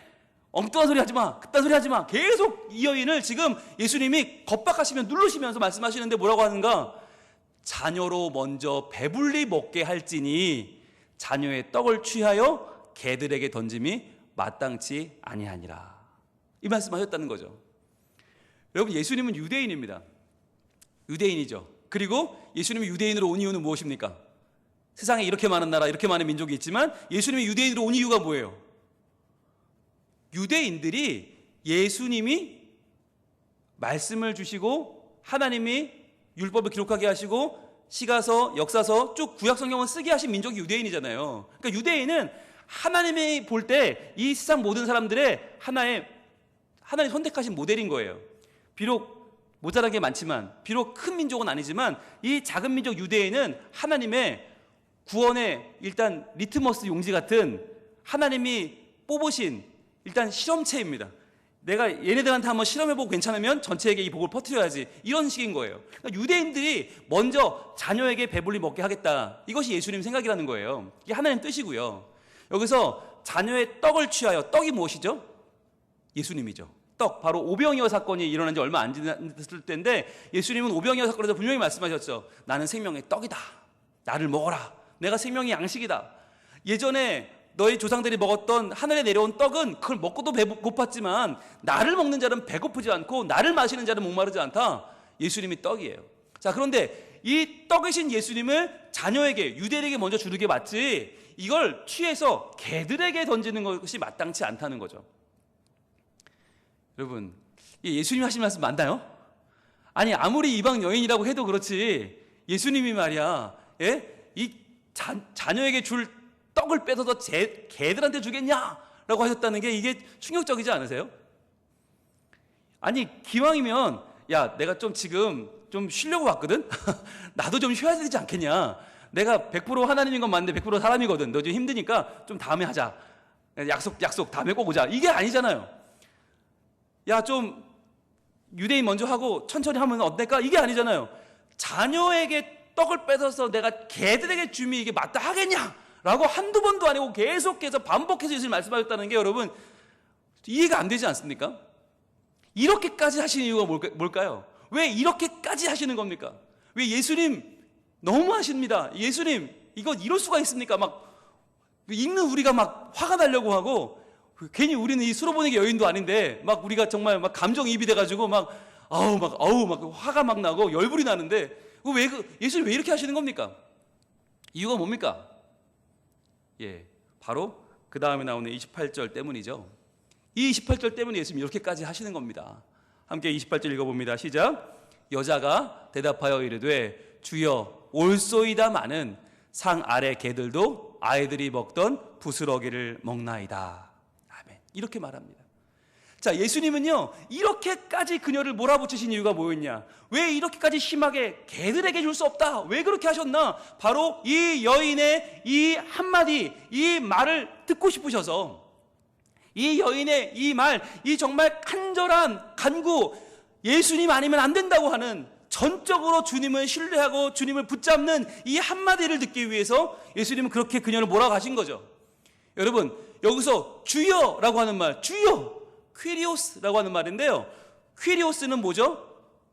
엉뚱한 소리 하지 마, 그딴 소리 하지 마. 계속 이 여인을 지금 예수님이 겁박하시며 누르시면서 말씀하시는데 뭐라고 하는가? 자녀로 먼저 배불리 먹게 할지니 자녀의 떡을 취하여 개들에게 던짐이 마땅치 아니하니라. 이 말씀하셨다는 거죠. 여러분, 예수님은 유대인입니다. 유대인이죠. 그리고 예수님이 유대인으로 온 이유는 무엇입니까? 세상에 이렇게 많은 나라, 이렇게 많은 민족이 있지만 예수님이 유대인으로 온 이유가 뭐예요? 유대인들이 예수님이 말씀을 주시고 하나님이 율법을 기록하게 하시고 시가서, 역사서, 쭉 구약성경을 쓰게 하신 민족이 유대인이잖아요. 그러니까 유대인은 하나님이 볼 때 이 세상 모든 사람들의 하나님 선택하신 모델인 거예요. 비록 모자란 게 많지만, 비록 큰 민족은 아니지만 이 작은 민족 유대인은 하나님의 구원의 일단 리트머스 용지 같은 하나님이 뽑으신 일단 실험체입니다. 내가 얘네들한테 한번 실험해보고 괜찮으면 전체에게 이 복을 퍼뜨려야지, 이런 식인 거예요. 그러니까 유대인들이 먼저 자녀에게 배불리 먹게 하겠다, 이것이 예수님 생각이라는 거예요. 이게 하나님 뜻이고요. 여기서 자녀의 떡을 취하여, 떡이 무엇이죠? 예수님이죠. 떡, 바로 오병이어 사건이 일어난 지 얼마 안 지났을 때인데 예수님은 오병이어 사건에서 분명히 말씀하셨죠. 나는 생명의 떡이다. 나를 먹어라. 내가 생명의 양식이다. 예전에 너희 조상들이 먹었던 하늘에 내려온 떡은 그걸 먹고도 고팠지만 나를 먹는 자는 배고프지 않고 나를 마시는 자는 목마르지 않다. 예수님이 떡이에요. 자, 그런데 이 떡이신 예수님을 자녀에게, 유대인에게 먼저 주는 게 맞지, 이걸 취해서 개들에게 던지는 것이 마땅치 않다는 거죠. 여러분, 예수님이 하신 말씀 맞나요? 아니, 아무리 이방 여인이라고 해도 그렇지 예수님이 말이야, 이 자녀에게 줄 떡을 뺏어서 개들한테 주겠냐? 라고 하셨다는 게 이게 충격적이지 않으세요? 아니 기왕이면 야 내가 좀 지금 좀 쉬려고 왔거든? 나도 좀 쉬어야 되지 않겠냐? 내가 100% 하나님인 건 맞는데 100% 사람이거든. 너 좀 힘드니까 좀 다음에 하자. 약속 다음에 꼭 오자. 이게 아니잖아요. 야 좀 유대인 먼저 하고 천천히 하면 어떨까? 이게 아니잖아요. 자녀에게 떡을 뺏어서 내가 개들에게 주면 이게 맞다 하겠냐? 라고 한두 번도 아니고 계속해서 반복해서 예수님 말씀하셨다는 게 여러분 이해가 안 되지 않습니까? 이렇게까지 하시는 이유가 뭘까요? 왜 이렇게까지 하시는 겁니까? 왜 예수님 너무 하십니다. 예수님 이거 이럴 수가 있습니까? 막 읽는 우리가 막 화가 나려고 하고 괜히 우리는 이 수로보내기 여인도 아닌데 막 우리가 정말 막 감정이입이 돼가지고 막 화가 막 나고 열불이 나는데 예수님 왜 이렇게 하시는 겁니까? 이유가 뭡니까? 예, 바로 그 다음에 나오는 28절 때문이죠. 이 28절 때문에 예수님 이렇게까지 하시는 겁니다. 함께 28절 읽어봅니다. 시작. 여자가 대답하여 이르되 주여 올소이다마는 상 아래 개들도 아이들이 먹던 부스러기를 먹나이다. 아멘. 이렇게 말합니다. 자, 예수님은요 이렇게까지 그녀를 몰아붙이신 이유가 뭐였냐? 왜 이렇게까지 심하게 개들에게 줄 수 없다? 왜 그렇게 하셨나? 바로 이 여인의 이 한마디, 이 말을 듣고 싶으셔서, 이 여인의 이 말, 이 정말 간절한 간구, 예수님 아니면 안 된다고 하는, 전적으로 주님을 신뢰하고 주님을 붙잡는 이 한마디를 듣기 위해서 예수님은 그렇게 그녀를 몰아가신 거죠. 여러분 여기서 주여라고 하는 말, 주여, 퀴리오스라고 하는 말인데요, 퀴리오스는 뭐죠?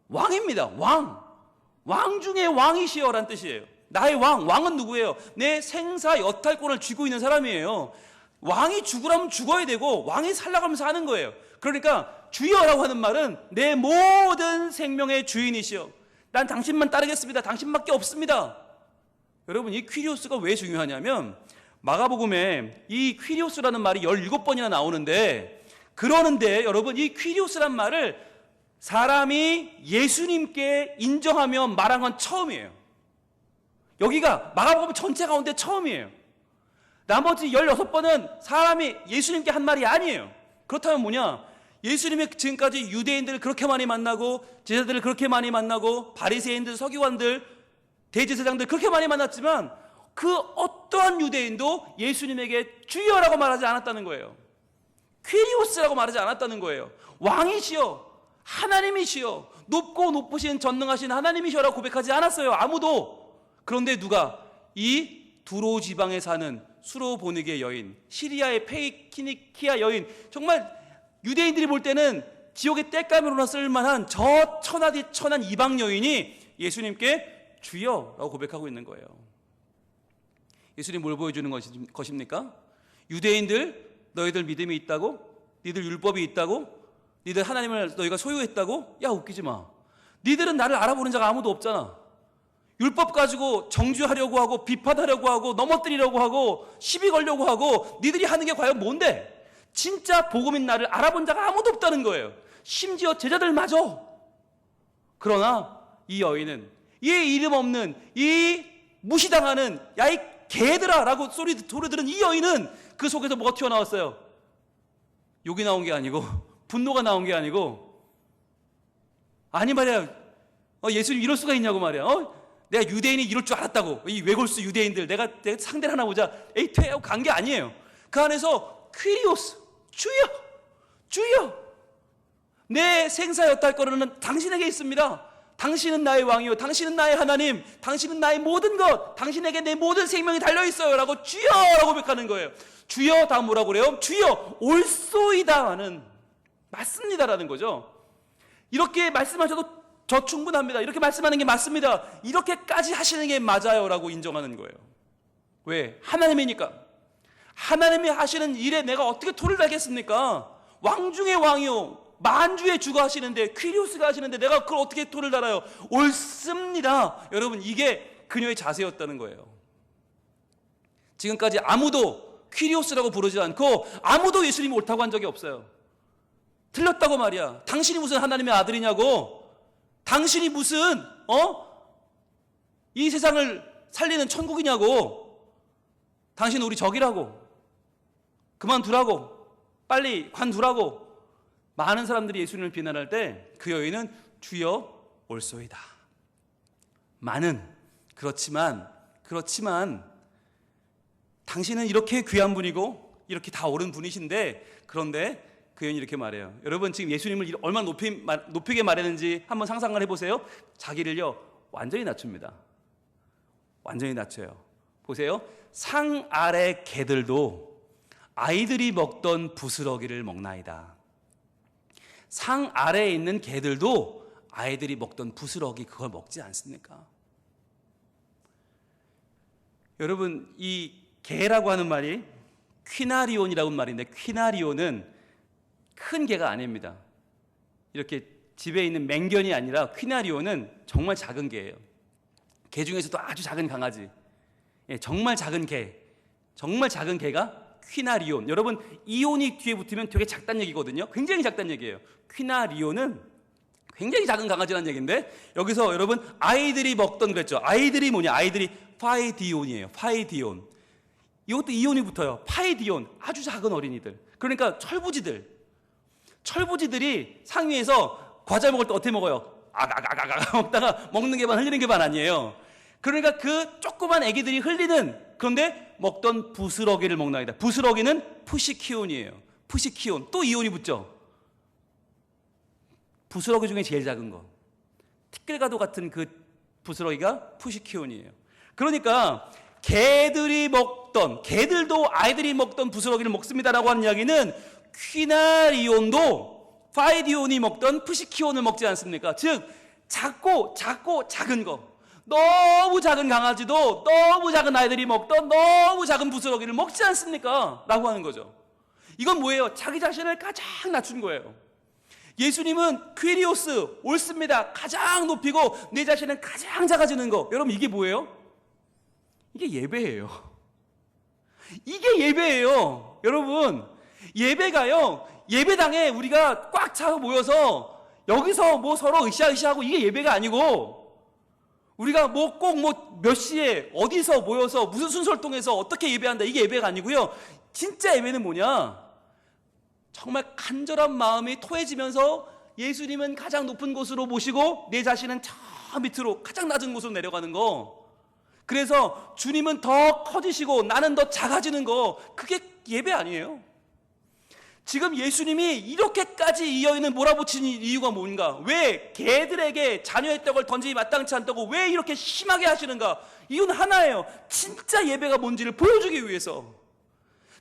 왕입니다. 왕 중에 왕이시여라는 뜻이에요. 나의 왕은 누구예요? 내 생사 여탈권을 쥐고 있는 사람이에요. 왕이 죽으라면 죽어야 되고 왕이 살라고 사는 거예요. 그러니까 주여라고 하는 말은 내 모든 생명의 주인이시여, 난 당신만 따르겠습니다. 당신밖에 없습니다. 여러분 이 퀴리오스가 왜 중요하냐면 마가복음에 이 퀴리오스라는 말이 17번이나 나오는데, 그러는데 여러분 이 퀴리오스란 말을 사람이 예수님께 인정하며 말한 건 처음이에요. 여기가 마가복음 전체 가운데 처음이에요. 나머지 16번은 사람이 예수님께 한 말이 아니에요. 그렇다면 뭐냐? 예수님이 지금까지 유대인들을 그렇게 많이 만나고 제자들을 그렇게 많이 만나고 바리새인들, 서기관들, 대제사장들 그렇게 많이 만났지만 그 어떠한 유대인도 예수님에게 주여라고 말하지 않았다는 거예요. 퀴리오스라고 말하지 않았다는 거예요. 왕이시여, 하나님이시여, 높고 높으신 전능하신 하나님이시여라고 고백하지 않았어요. 아무도. 그런데 누가? 이 두로 지방에 사는 수로보니게 여인, 시리아의 페이키니키아 여인, 정말 유대인들이 볼 때는 지옥의 땔감으로나 쓸만한 저 천하디 천한 이방 여인이 예수님께 주여라고 고백하고 있는 거예요. 예수님 뭘 보여주는 것입니까? 유대인들, 너희들 믿음이 있다고? 니들 율법이 있다고? 니들 하나님을 너희가 소유했다고? 야, 웃기지 마. 니들은 나를 알아보는 자가 아무도 없잖아. 율법 가지고 정죄하려고 하고 비판하려고 하고 넘어뜨리려고 하고 시비 걸려고 하고 니들이 하는 게 과연 뭔데? 진짜 복음인 나를 알아본 자가 아무도 없다는 거예요. 심지어 제자들마저. 그러나 이 여인은, 이 이름 없는, 이 무시당하는, 야 이 개들아 라고 소리 들은 이 여인은 그 속에서 뭐가 튀어나왔어요? 욕이 나온 게 아니고 분노가 나온 게 아니고, 아니 말이야, 예수님 이럴 수가 있냐고 말이야. 내가 유대인이 이럴 줄 알았다고. 이 외골수 유대인들 내가 상대를 하나 보자, 에이 퇴하고 간 게 아니에요. 그 안에서 퀴리오스, 주여, 내 생사 여탈권은 당신에게 있습니다. 당신은 나의 왕이요, 당신은 나의 하나님, 당신은 나의 모든 것, 당신에게 내 모든 생명이 달려있어요 라고 주여라고 고백하는 거예요. 주여, 다음 뭐라고 그래요? 주여 올소이다는 맞습니다라는 거죠. 이렇게 말씀하셔도 저 충분합니다. 이렇게 말씀하는 게 맞습니다. 이렇게까지 하시는 게 맞아요 라고 인정하는 거예요. 왜? 하나님이니까. 하나님이 하시는 일에 내가 어떻게 토를 달겠습니까? 왕 중의 왕이요, 만주의 주가 하시는데, 퀴리오스가 하시는데 내가 그걸 어떻게 토를 달아요? 옳습니다. 여러분 이게 그녀의 자세였다는 거예요. 지금까지 아무도 퀴리오스라고 부르지 않고 아무도 예수님이 옳다고 한 적이 없어요. 틀렸다고 말이야. 당신이 무슨 하나님의 아들이냐고, 당신이 무슨 이 세상을 살리는 천국이냐고, 당신은 우리 적이라고, 그만두라고, 빨리 관두라고 많은 사람들이 예수님을 비난할 때 그 여인은 주여 올소이다. 많은 그렇지만 당신은 이렇게 귀한 분이고 이렇게 다 옳은 분이신데, 그런데 그 여인이 이렇게 말해요. 여러분 지금 예수님을 얼마나 높이게 말했는지 한번 상상을 해보세요. 자기를요 완전히 낮춥니다. 완전히 낮춰요. 보세요. 상 아래 개들도 아이들이 먹던 부스러기를 먹나이다. 상 아래에 있는 개들도 아이들이 먹던 부스러기 그걸 먹지 않습니까? 여러분 이 개라고 하는 말이 퀴나리온이라고 하는 말인데, 퀴나리온은 큰 개가 아닙니다. 이렇게 집에 있는 맹견이 아니라 퀴나리온은 정말 작은 개예요. 개 중에서도 아주 작은 강아지, 정말 작은 개가 퀴나리온. 여러분 이온이 뒤에 붙으면 되게 작다는 얘기거든요. 굉장히 작다는 얘기예요. 퀴나리온은 굉장히 작은 강아지라는 얘기인데, 여기서 여러분 아이들이 먹던 그랬죠. 아이들이 뭐냐? 아이들이 파이디온이에요. 파이디온. 이것도 이온이 붙어요. 파이디온. 아주 작은 어린이들. 그러니까 철부지들이 상위에서 과자 먹을 때 어떻게 먹어요? 아가가가가 먹다가 먹는 게 반 흘리는 게 반 아니에요. 그러니까 그 조그만 애기들이 흘리는, 그런데 먹던 부스러기를 먹나이다. 부스러기는 푸시키온이에요. 푸시키온. 또 이온이 붙죠. 부스러기 중에 제일 작은 거, 티끌가도 같은 그 부스러기가 푸시키온이에요. 그러니까 개들도 아이들이 먹던 부스러기를 먹습니다라고 하는 이야기는 퀴나리온도 파이디온이 먹던 푸시키온을 먹지 않습니까? 즉 작고 작은 거, 너무 작은 강아지도 너무 작은 아이들이 먹던 너무 작은 부스러기를 먹지 않습니까? 라고 하는 거죠. 이건 뭐예요? 자기 자신을 가장 낮춘 거예요. 예수님은 퀴리오스, 옳습니다. 가장 높이고 내 자신은 가장 작아지는 거. 여러분 이게 뭐예요? 이게 예배예요. 이게 예배예요. 여러분 예배가요, 예배당에 우리가 꽉 차고 모여서 여기서 뭐 서로 으쌰으쌰하고 이게 예배가 아니고, 우리가 뭐 꼭 뭐 몇 시에 어디서 모여서 무슨 순서를 통해서 어떻게 예배한다, 이게 예배가 아니고요. 진짜 예배는 뭐냐? 정말 간절한 마음이 토해지면서 예수님은 가장 높은 곳으로 모시고 내 자신은 저 밑으로 가장 낮은 곳으로 내려가는 거. 그래서 주님은 더 커지시고 나는 더 작아지는 거, 그게 예배 아니에요? 지금 예수님이 이렇게까지 이 여인을 몰아붙이는 이유가 뭔가? 왜 개들에게 자녀의 떡을 던지기 마땅치 않다고 왜 이렇게 심하게 하시는가? 이유는 하나예요. 진짜 예배가 뭔지를 보여주기 위해서.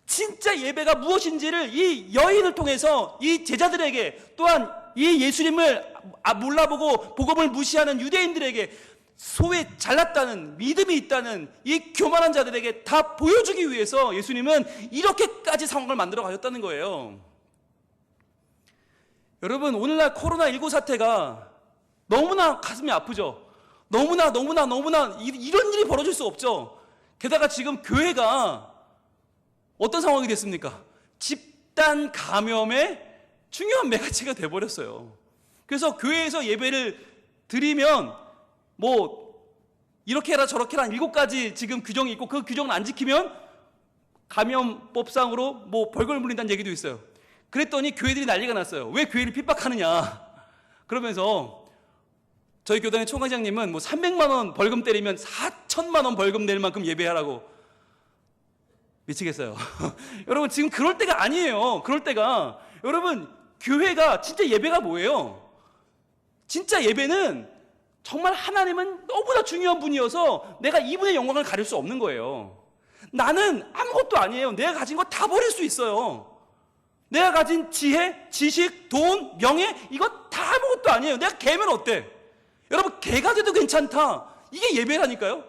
진짜 예배가 무엇인지를 이 여인을 통해서 이 제자들에게, 또한 이 예수님을 몰라보고 복음을 무시하는 유대인들에게, 소위 잘났다는, 믿음이 있다는 이 교만한 자들에게 다 보여주기 위해서 예수님은 이렇게까지 상황을 만들어 가셨다는 거예요. 여러분 오늘날 코로나19 사태가 너무나 가슴이 아프죠. 너무나 이런 일이 벌어질 수 없죠. 게다가 지금 교회가 어떤 상황이 됐습니까? 집단 감염의 중요한 매개체가 돼버렸어요. 그래서 교회에서 예배를 드리면 뭐 이렇게 해라 저렇게 해라 7가지 지금 규정이 있고, 그 규정을 안 지키면 감염법상으로 뭐 벌금 물린다는 얘기도 있어요. 그랬더니 교회들이 난리가 났어요. 왜 교회를 핍박하느냐 그러면서 저희 교단의 총회장님은 뭐 300만 원 벌금 때리면 4천만 원 벌금 낼 만큼 예배하라고. 미치겠어요. 여러분 지금 그럴 때가 아니에요. 그럴 때가, 여러분 교회가 진짜 예배가 뭐예요? 진짜 예배는 정말 하나님은 너무나 중요한 분이어서 내가 이분의 영광을 가릴 수 없는 거예요. 나는 아무것도 아니에요. 내가 가진 거 다 버릴 수 있어요. 내가 가진 지혜, 지식, 돈, 명예, 이거 다 아무것도 아니에요. 내가 개면 어때? 여러분 개가 돼도 괜찮다. 이게 예배라니까요.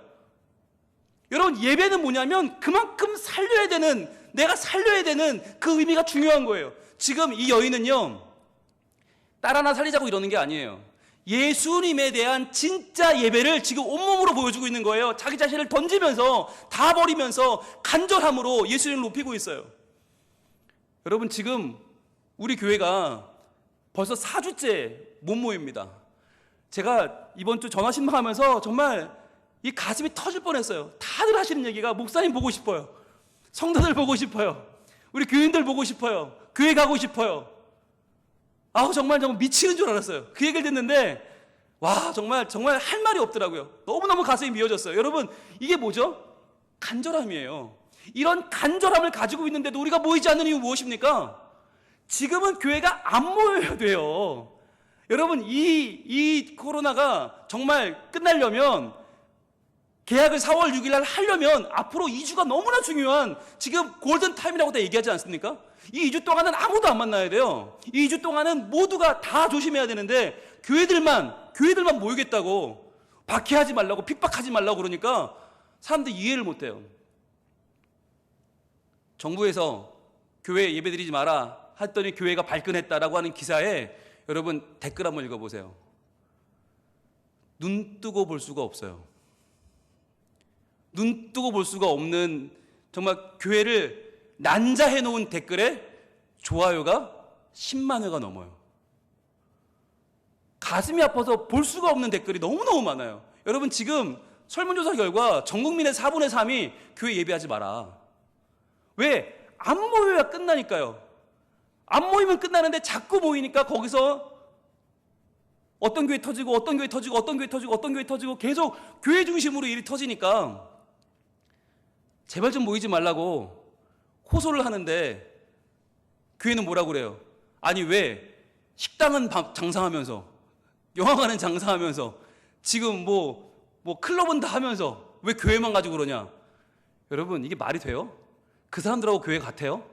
여러분 예배는 뭐냐면 그만큼 살려야 되는, 내가 살려야 되는 그 의미가 중요한 거예요. 지금 이 여인은요, 딸 하나 살리자고 이러는 게 아니에요. 예수님에 대한 진짜 예배를 지금 온몸으로 보여주고 있는 거예요. 자기 자신을 던지면서 다 버리면서 간절함으로 예수님을 높이고 있어요. 여러분 지금 우리 교회가 벌써 4주째 못 모입니다. 제가 이번 주 전화 신방하면서 정말 이 가슴이 터질 뻔했어요. 다들 하시는 얘기가 목사님 보고 싶어요. 성도들 보고 싶어요. 우리 교인들 보고 싶어요. 교회 가고 싶어요. 아우 정말 미치는 줄 알았어요. 그 얘기를 듣는데 와 정말 할 말이 없더라고요. 너무너무 가슴이 미어졌어요. 여러분 이게 뭐죠? 간절함이에요. 이런 간절함을 가지고 있는데도 우리가 모이지 않는 이유 무엇입니까? 지금은 교회가 안 모여야 돼요. 여러분 이 코로나가 정말 끝나려면 계약을 4월 6일 날 하려면 앞으로 2주가 너무나 중요한 지금 골든타임이라고 다 얘기하지 않습니까? 이 2주 동안은 아무도 안 만나야 돼요. 이 2주 동안은 모두가 다 조심해야 되는데 교회들만 모이겠다고 박해하지 말라고 핍박하지 말라고 그러니까 사람들이 이해를 못해요. 정부에서 교회 예배드리지 마라 했더니 교회가 발끈했다라고 하는 기사에 여러분 댓글 한번 읽어보세요. 눈 뜨고 볼 수가 없어요. 눈 뜨고 볼 수가 없는 정말 교회를 난자해 놓은 댓글에 좋아요가 10만 회가 넘어요. 가슴이 아파서 볼 수가 없는 댓글이 너무너무 많아요. 여러분 지금 설문조사 결과 전 국민의 4분의 3이 교회 예배하지 마라. 왜? 안 모여야 끝나니까요. 안 모이면 끝나는데 자꾸 모이니까 거기서 어떤 교회 터지고 어떤 교회 터지고 어떤 교회 터지고 어떤 교회 터지고 계속 교회 중심으로 일이 터지니까 제발 좀 모이지 말라고 호소를 하는데 교회는 뭐라고 그래요? 아니 왜 식당은 장사하면서 영화관은 장사하면서 지금 뭐 클럽은 다 하면서 왜 교회만 가지고 그러냐? 여러분 이게 말이 돼요? 그 사람들하고 교회 같아요?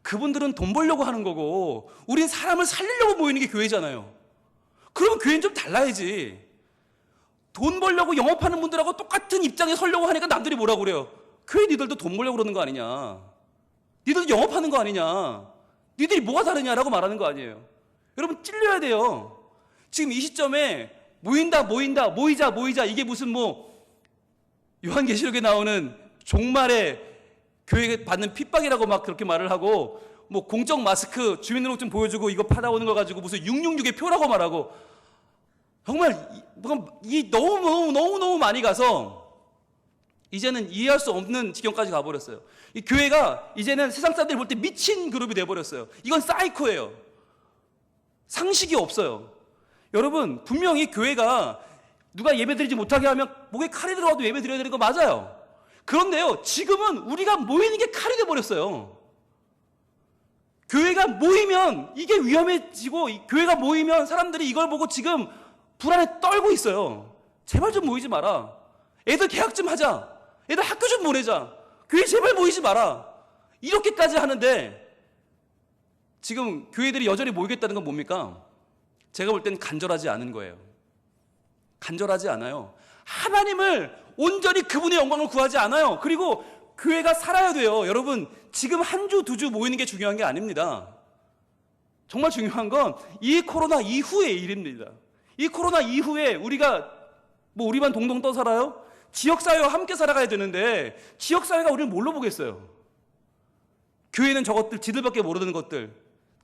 그분들은 돈 벌려고 하는 거고 우린 사람을 살리려고 모이는 게 교회잖아요. 그러면 교회는 좀 달라야지. 돈 벌려고 영업하는 분들하고 똑같은 입장에 서려고 하니까 남들이 뭐라고 그래요? 교회 니들도 돈 벌려고 그러는 거 아니냐? 니들도 영업하는 거 아니냐? 니들이 뭐가 다르냐라고 말하는 거 아니에요. 여러분 찔려야 돼요. 지금 이 시점에 모이자 이게 무슨 요한계시록에 나오는 종말에 교회에 받는 pit박이라고 막 그렇게 말을 하고 공적 마스크 주민등록증 보여주고 이거 받아오는 거 가지고 무슨 666의 표라고 말하고 정말 이 너무 많이 가서 이제는 이해할 수 없는 지경까지 가버렸어요. 이 교회가 이제는 세상 사람들이 볼 때 미친 그룹이 돼버렸어요. 이건 사이코예요. 상식이 없어요. 여러분 분명히 교회가 누가 예배드리지 못하게 하면 목에 칼이 들어가도 예배드려야 되는 거 맞아요. 그런데요 지금은 우리가 모이는 게 칼이 돼버렸어요. 교회가 모이면 이게 위험해지고 교회가 모이면 사람들이 이걸 보고 지금 불안에 떨고 있어요. 제발 좀 모이지 마라. 애들 개학 좀 하자. 애들 학교 좀 보내자. 교회 제발 모이지 마라. 이렇게까지 하는데 지금 교회들이 여전히 모이겠다는 건 뭡니까? 제가 볼 땐 간절하지 않은 거예요. 간절하지 않아요. 하나님을 온전히 그분의 영광을 구하지 않아요. 그리고 교회가 살아야 돼요. 여러분 지금 한 주, 두 주 모이는 게 중요한 게 아닙니다. 정말 중요한 건 이 코로나 이후의 일입니다. 이 코로나 이후에 우리가 우리만 동동 떠 살아요? 지역사회와 함께 살아가야 되는데 지역사회가 우리를 뭘로 보겠어요? 교회는 저것들 지들밖에 모르는 것들,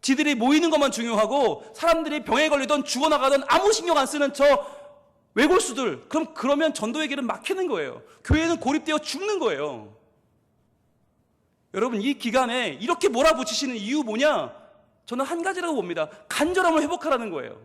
지들이 모이는 것만 중요하고 사람들이 병에 걸리던 죽어나가던 아무 신경 안 쓰는 저 외골수들, 그러면 전도의 길은 막히는 거예요. 교회는 고립되어 죽는 거예요. 여러분 이 기간에 이렇게 몰아붙이시는 이유 뭐냐? 저는 한 가지라고 봅니다. 간절함을 회복하라는 거예요.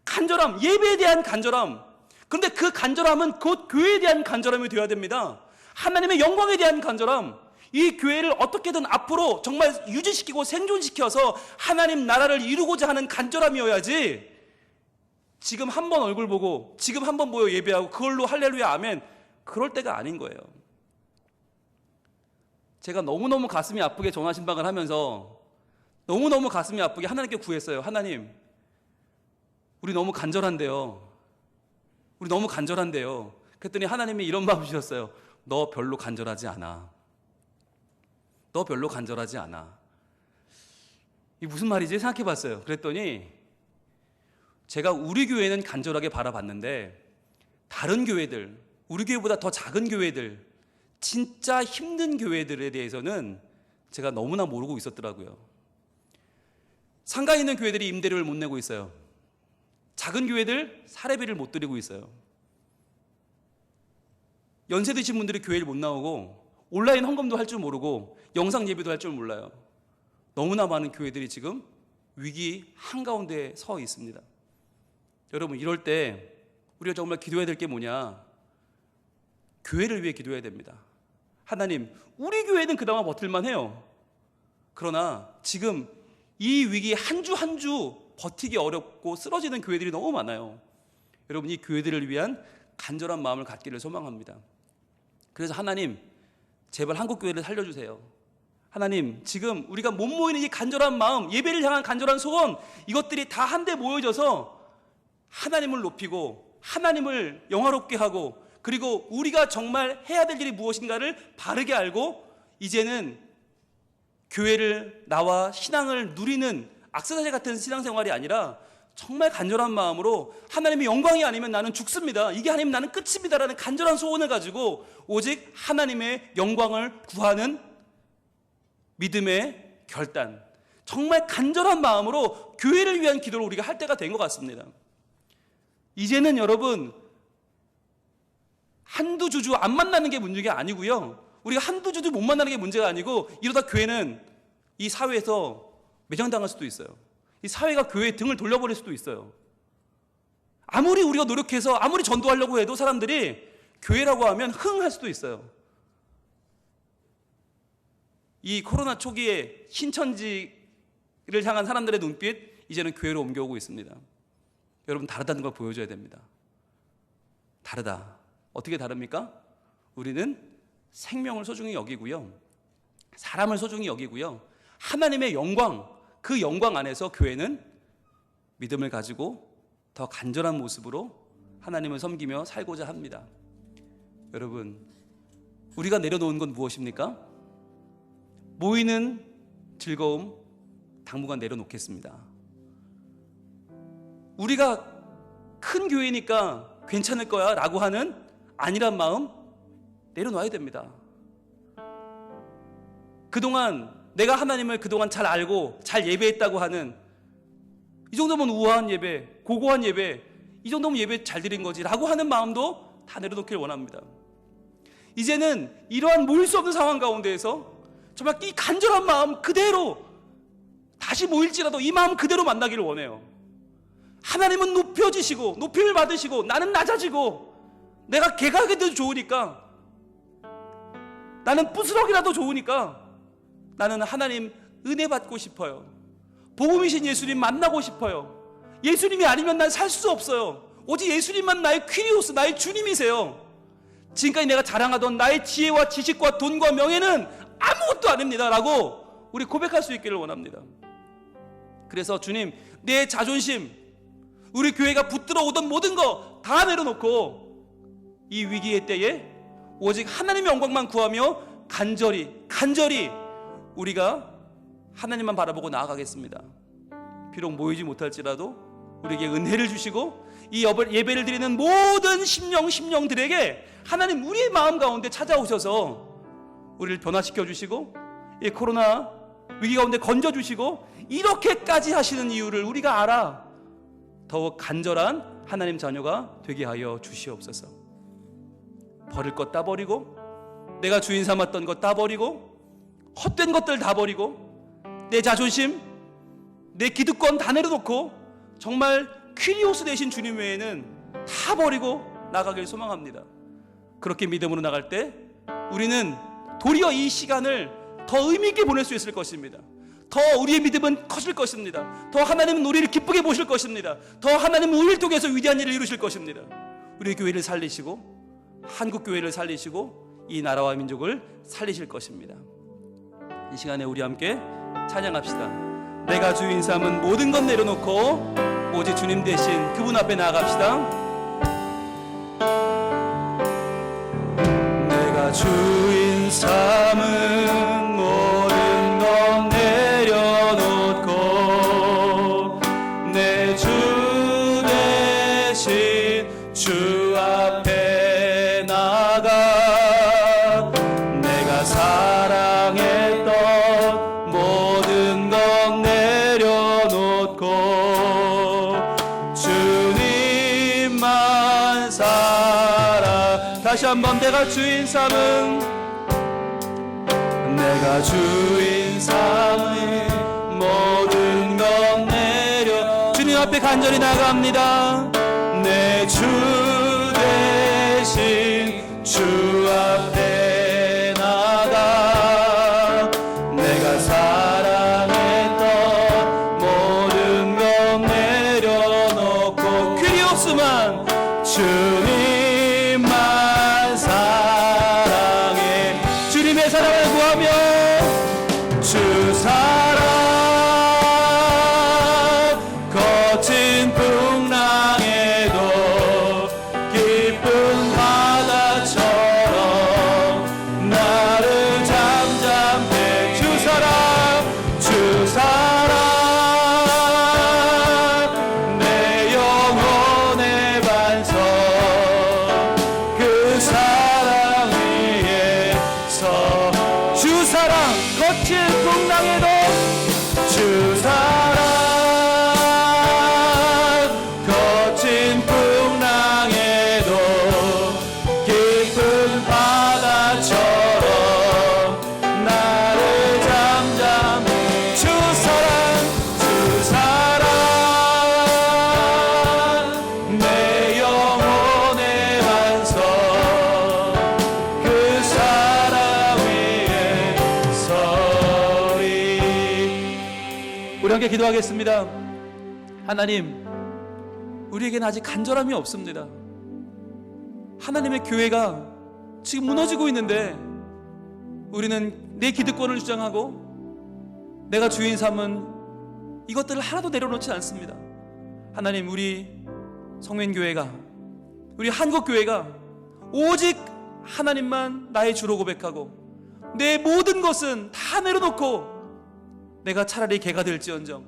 간절함, 예배에 대한 간절함. 그런데 그 간절함은 곧 교회에 대한 간절함이 되어야 됩니다. 하나님의 영광에 대한 간절함. 이 교회를 어떻게든 앞으로 정말 유지시키고 생존시켜서 하나님 나라를 이루고자 하는 간절함이어야지 지금 한 번 얼굴 보고 지금 한 번 모여 예배하고 그걸로 할렐루야 아멘 그럴 때가 아닌 거예요. 제가 너무너무 가슴이 아프게 전화신방을 하면서 너무너무 가슴이 아프게 하나님께 구했어요. 하나님 우리 너무 간절한데요. 우리 너무 간절한데요. 그랬더니 하나님이 이런 마음 주셨어요. 너 별로 간절하지 않아. 너 별로 간절하지 않아. 이게 무슨 말이지? 생각해 봤어요. 그랬더니 제가 우리 교회는 간절하게 바라봤는데 다른 교회들, 우리 교회보다 더 작은 교회들, 진짜 힘든 교회들에 대해서는 제가 너무나 모르고 있었더라고요. 상가에 있는 교회들이 임대료를 못 내고 있어요. 작은 교회들 사례비를 못 드리고 있어요. 연세 드신 분들이 교회를 못 나오고 온라인 헌금도 할 줄 모르고 영상 예배도 할 줄 몰라요. 너무나 많은 교회들이 지금 위기 한가운데 서 있습니다. 여러분, 이럴 때 우리가 정말 기도해야 될 게 뭐냐? 교회를 위해 기도해야 됩니다. 하나님, 우리 교회는 그나마 버틸만 해요. 그러나 지금 이 위기 한 주 한 주 버티기 어렵고 쓰러지는 교회들이 너무 많아요. 여러분, 이 교회들을 위한 간절한 마음을 갖기를 소망합니다. 그래서 하나님, 제발 한국교회를 살려주세요. 하나님, 지금 우리가 못 모이는 이 간절한 마음, 예배를 향한 간절한 소원, 이것들이 다 한데 모여져서 하나님을 높이고 하나님을 영화롭게 하고, 그리고 우리가 정말 해야 될 일이 무엇인가를 바르게 알고 이제는 교회를, 나와 신앙을 누리는 악사사제 같은 신앙생활이 아니라 정말 간절한 마음으로 하나님의 영광이 아니면 나는 죽습니다, 이게 아니면 나는 끝입니다 라는 간절한 소원을 가지고 오직 하나님의 영광을 구하는 믿음의 결단, 정말 간절한 마음으로 교회를 위한 기도를 우리가 할 때가 된 것 같습니다. 이제는 여러분, 한두 주주 안 만나는 게 문제가 아니고요, 우리가 한두 주주 못 만나는 게 문제가 아니고, 이러다 교회는 이 사회에서 매장당할 수도 있어요. 이 사회가 교회의 등을 돌려버릴 수도 있어요. 아무리 우리가 노력해서 아무리 전도하려고 해도 사람들이 교회라고 하면 흥할 수도 있어요. 이 코로나 초기에 신천지를 향한 사람들의 눈빛, 이제는 교회로 옮겨오고 있습니다. 여러분, 다르다는 걸 보여줘야 됩니다. 다르다. 어떻게 다릅니까? 우리는 생명을 소중히 여기고요, 사람을 소중히 여기고요, 하나님의 영광, 그 영광 안에서 교회는 믿음을 가지고 더 간절한 모습으로 하나님을 섬기며 살고자 합니다. 여러분, 우리가 내려놓은 건 무엇입니까? 모이는 즐거움 당분간 내려놓겠습니다. 우리가 큰 교회니까 괜찮을 거야 라고 하는 아니란 마음 내려놔야 됩니다. 그동안 내가 하나님을 그동안 잘 알고 잘 예배했다고 하는, 이 정도면 우아한 예배, 고고한 예배, 이 정도면 예배 잘 드린 거지 라고 하는 마음도 다 내려놓기를 원합니다. 이제는 이러한 모일 수 없는 상황 가운데에서 정말 이 간절한 마음 그대로 다시 모일지라도 이 마음 그대로 만나기를 원해요. 하나님은 높여지시고 높임을 받으시고 나는 낮아지고, 내가 개가게도 좋으니까, 나는 부스럭이라도 좋으니까 나는 하나님 은혜 받고 싶어요. 복음이신 예수님 만나고 싶어요. 예수님이 아니면 난 살 수 없어요. 오직 예수님만 나의 퀴리오스, 나의 주님이세요. 지금까지 내가 자랑하던 나의 지혜와 지식과 돈과 명예는 아무것도 아닙니다 라고 우리 고백할 수 있기를 원합니다. 그래서 주님, 내 자존심, 우리 교회가 붙들어 오던 모든 거 다 내려놓고 이 위기의 때에 오직 하나님의 영광만 구하며 간절히 우리가 하나님만 바라보고 나아가겠습니다. 비록 모이지 못할지라도 우리에게 은혜를 주시고 이 예배를 드리는 모든 심령들에게 하나님 우리의 마음 가운데 찾아오셔서 우리를 변화시켜 주시고 이 코로나 위기 가운데 건져주시고 이렇게까지 하시는 이유를 우리가 알아 더욱 간절한 하나님 자녀가 되게 하여 주시옵소서. 버릴 것 다 버리고, 내가 주인 삼았던 것 다 버리고, 헛된 것들 다 버리고, 내 자존심, 내 기득권 다 내려놓고 정말 퀴리오스 되신 주님 외에는 다 버리고 나가길 소망합니다. 그렇게 믿음으로 나갈 때 우리는 도리어 이 시간을 더 의미 있게 보낼 수 있을 것입니다. 더 우리의 믿음은 커질 것입니다. 더 하나님은 우리를 기쁘게 보실 것입니다. 더 하나님은 우리를 통해서 위대한 일을 이루실 것입니다. 우리 교회를 살리시고 한국 교회를 살리시고 이 나라와 민족을 살리실 것입니다. 이 시간에 우리 함께 찬양합시다. 내가 주인 삼은 모든 것 내려놓고 오직 주님 대신 그분 앞에 나아갑시다. 내가 주인 삼은 모든 것 내려놓고 내 주 대신 주 앞에 나가 내가 사랑했던 모든 것 내려놓고 주님만 사랑. 다시 한번 내가 주인 삼은, 내가 주인 삼은 앞에 간절히 나갑니다. 내 주 대신 주 앞에 나가 내가 사랑했던 모든 것 내려놓고 귀리 없으만 주님만 사랑해. 주님의 사랑을 구하며 주 사랑 거친 풍랑에도 깊은 바다처럼 나를 잠잠해. 주 사랑 내 영혼의 반석 그 사랑 위에서 주 사랑 거친 풍랑에도 주 사랑 거친 풍랑에도 깊은 바다처럼 나를 잠잠해. 주 사랑 내 영혼의 반석 그 사랑 위에 서리. 우리 함께 기도하겠습니다. 하나님, 우리에게는 아직 간절함이 없습니다. 하나님의 교회가 지금 무너지고 있는데 우리는 내 기득권을 주장하고 내가 주인 삼은 이것들을 하나도 내려놓지 않습니다. 하나님, 우리 성민교회가, 우리 한국교회가 오직 하나님만 나의 주로 고백하고 내 모든 것은 다 내려놓고 내가 차라리 개가 될지언정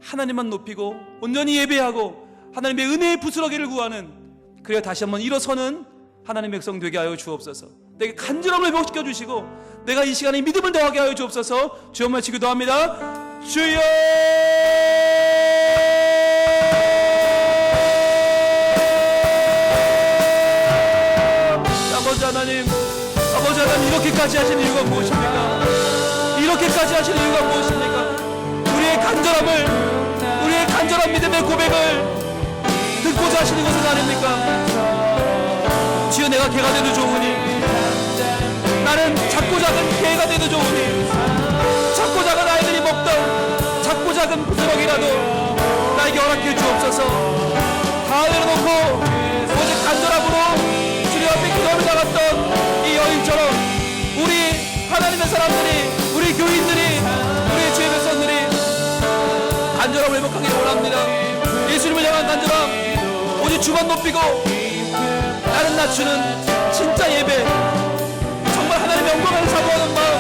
하나님만 높이고 온전히 예배하고 하나님의 은혜의 부스러기를 구하는, 그래야 다시 한번 일어서는 하나님의 백성 되게 하여 주옵소서. 내게 간절함을 회복시켜 주시고 내가 이 시간에 믿음을 더하게 하여 주옵소서. 주여 말치 기도합니다. 주여 아버지 하나님, 이렇게까지 하시는 이유가 무엇입니까? 이렇게까지 하시는 이유가 무엇입니까? 우리의 간절한 믿음의 고백을 듣고자 하시는 것은 아닙니까? 주여, 내가 개가 되도 좋으니, 나는 작고 작은 개가 되도 좋으니, 작고 작은 아이들이 먹던 작고 작은 부스러기라도 나에게 허락해 주옵소서. 다 내려놓고 오직 간절함으로 주님 앞에 기도하며 나갔던 이 여인처럼 우리 하나님의 사람들이, 우리 교인들이, 우리의 주의 백성들이 간절함을 회복하기를 원합니다. 예수님을 향한 간절함, 오직 주만 높이고 나는 낮추는 진짜 예배, 정말 하나님의 영광을 사모하는 마음,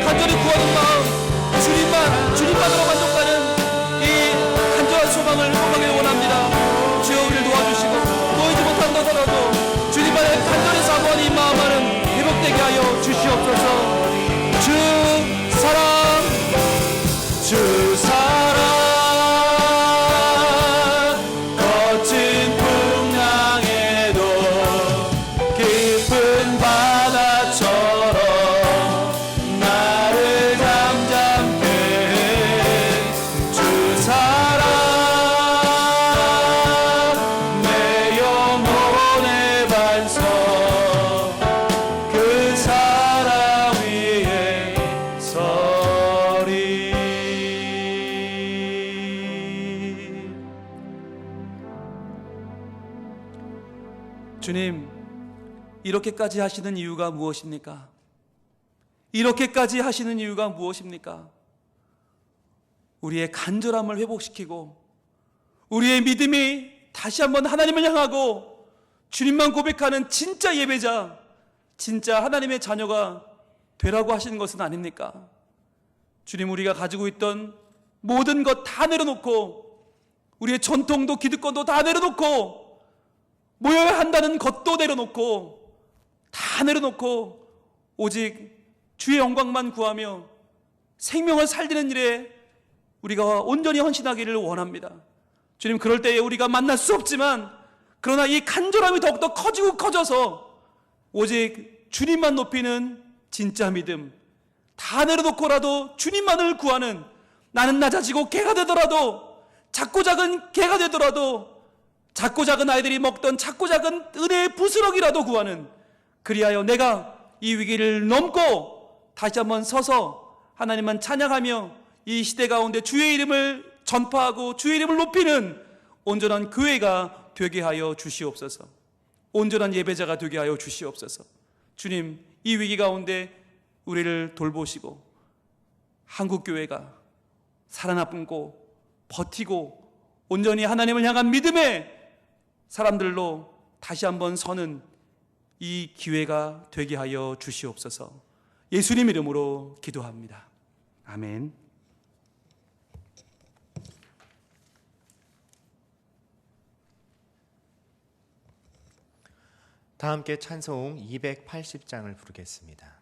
간절히 구하는 마음, 주님만으로 만족하는 이 간절한 소망을 회복하기를 원합니다. 주여, 우리를 도와주시고 보이지 못한다더라도 주님만의 간절히 사모하는 이 마음만은 회복되게 하여 주시옵소서. 주 사랑 거친 풍랑에도 깊은 바다처럼 나를 잠잠케 해. 주 사랑 내 영혼의 반석 그 사랑 위에 서리. 주님, 이렇게까지 하시는 이유가 무엇입니까? 이렇게까지 하시는 이유가 무엇입니까? 우리의 간절함을 회복시키고 우리의 믿음이 다시 한번 하나님을 향하고 주님만 고백하는 진짜 예배자, 진짜 하나님의 자녀가 되라고 하시는 것은 아닙니까? 주님, 우리가 가지고 있던 모든 것 다 내려놓고 우리의 전통도 기득권도 다 내려놓고 모여야 한다는 것도 내려놓고 다 내려놓고 오직 주의 영광만 구하며 생명을 살리는 일에 우리가 온전히 헌신하기를 원합니다. 주님, 그럴 때에 우리가 만날 수 없지만 그러나 이 간절함이 더욱더 커지고 커져서 오직 주님만 높이는 진짜 믿음, 다 내려놓고라도 주님만을 구하는, 나는 낮아지고 개가 되더라도 작고 작은 개가 되더라도 작고 작은 아이들이 먹던 작고 작은 은혜의 부스러기라도 구하는, 그리하여 내가 이 위기를 넘고 다시 한번 서서 하나님만 찬양하며 이 시대 가운데 주의 이름을 전파하고 주의 이름을 높이는 온전한 교회가 되게 하여 주시옵소서. 온전한 예배자가 되게 하여 주시옵소서. 주님, 이 위기 가운데 우리를 돌보시고 한국교회가 살아남고 버티고 온전히 하나님을 향한 믿음의 사람들로 다시 한번 서는 이 기회가 되게 하여 주시옵소서. 예수님 이름으로 기도합니다. 아멘. 다 함께 찬송 280장을 부르겠습니다.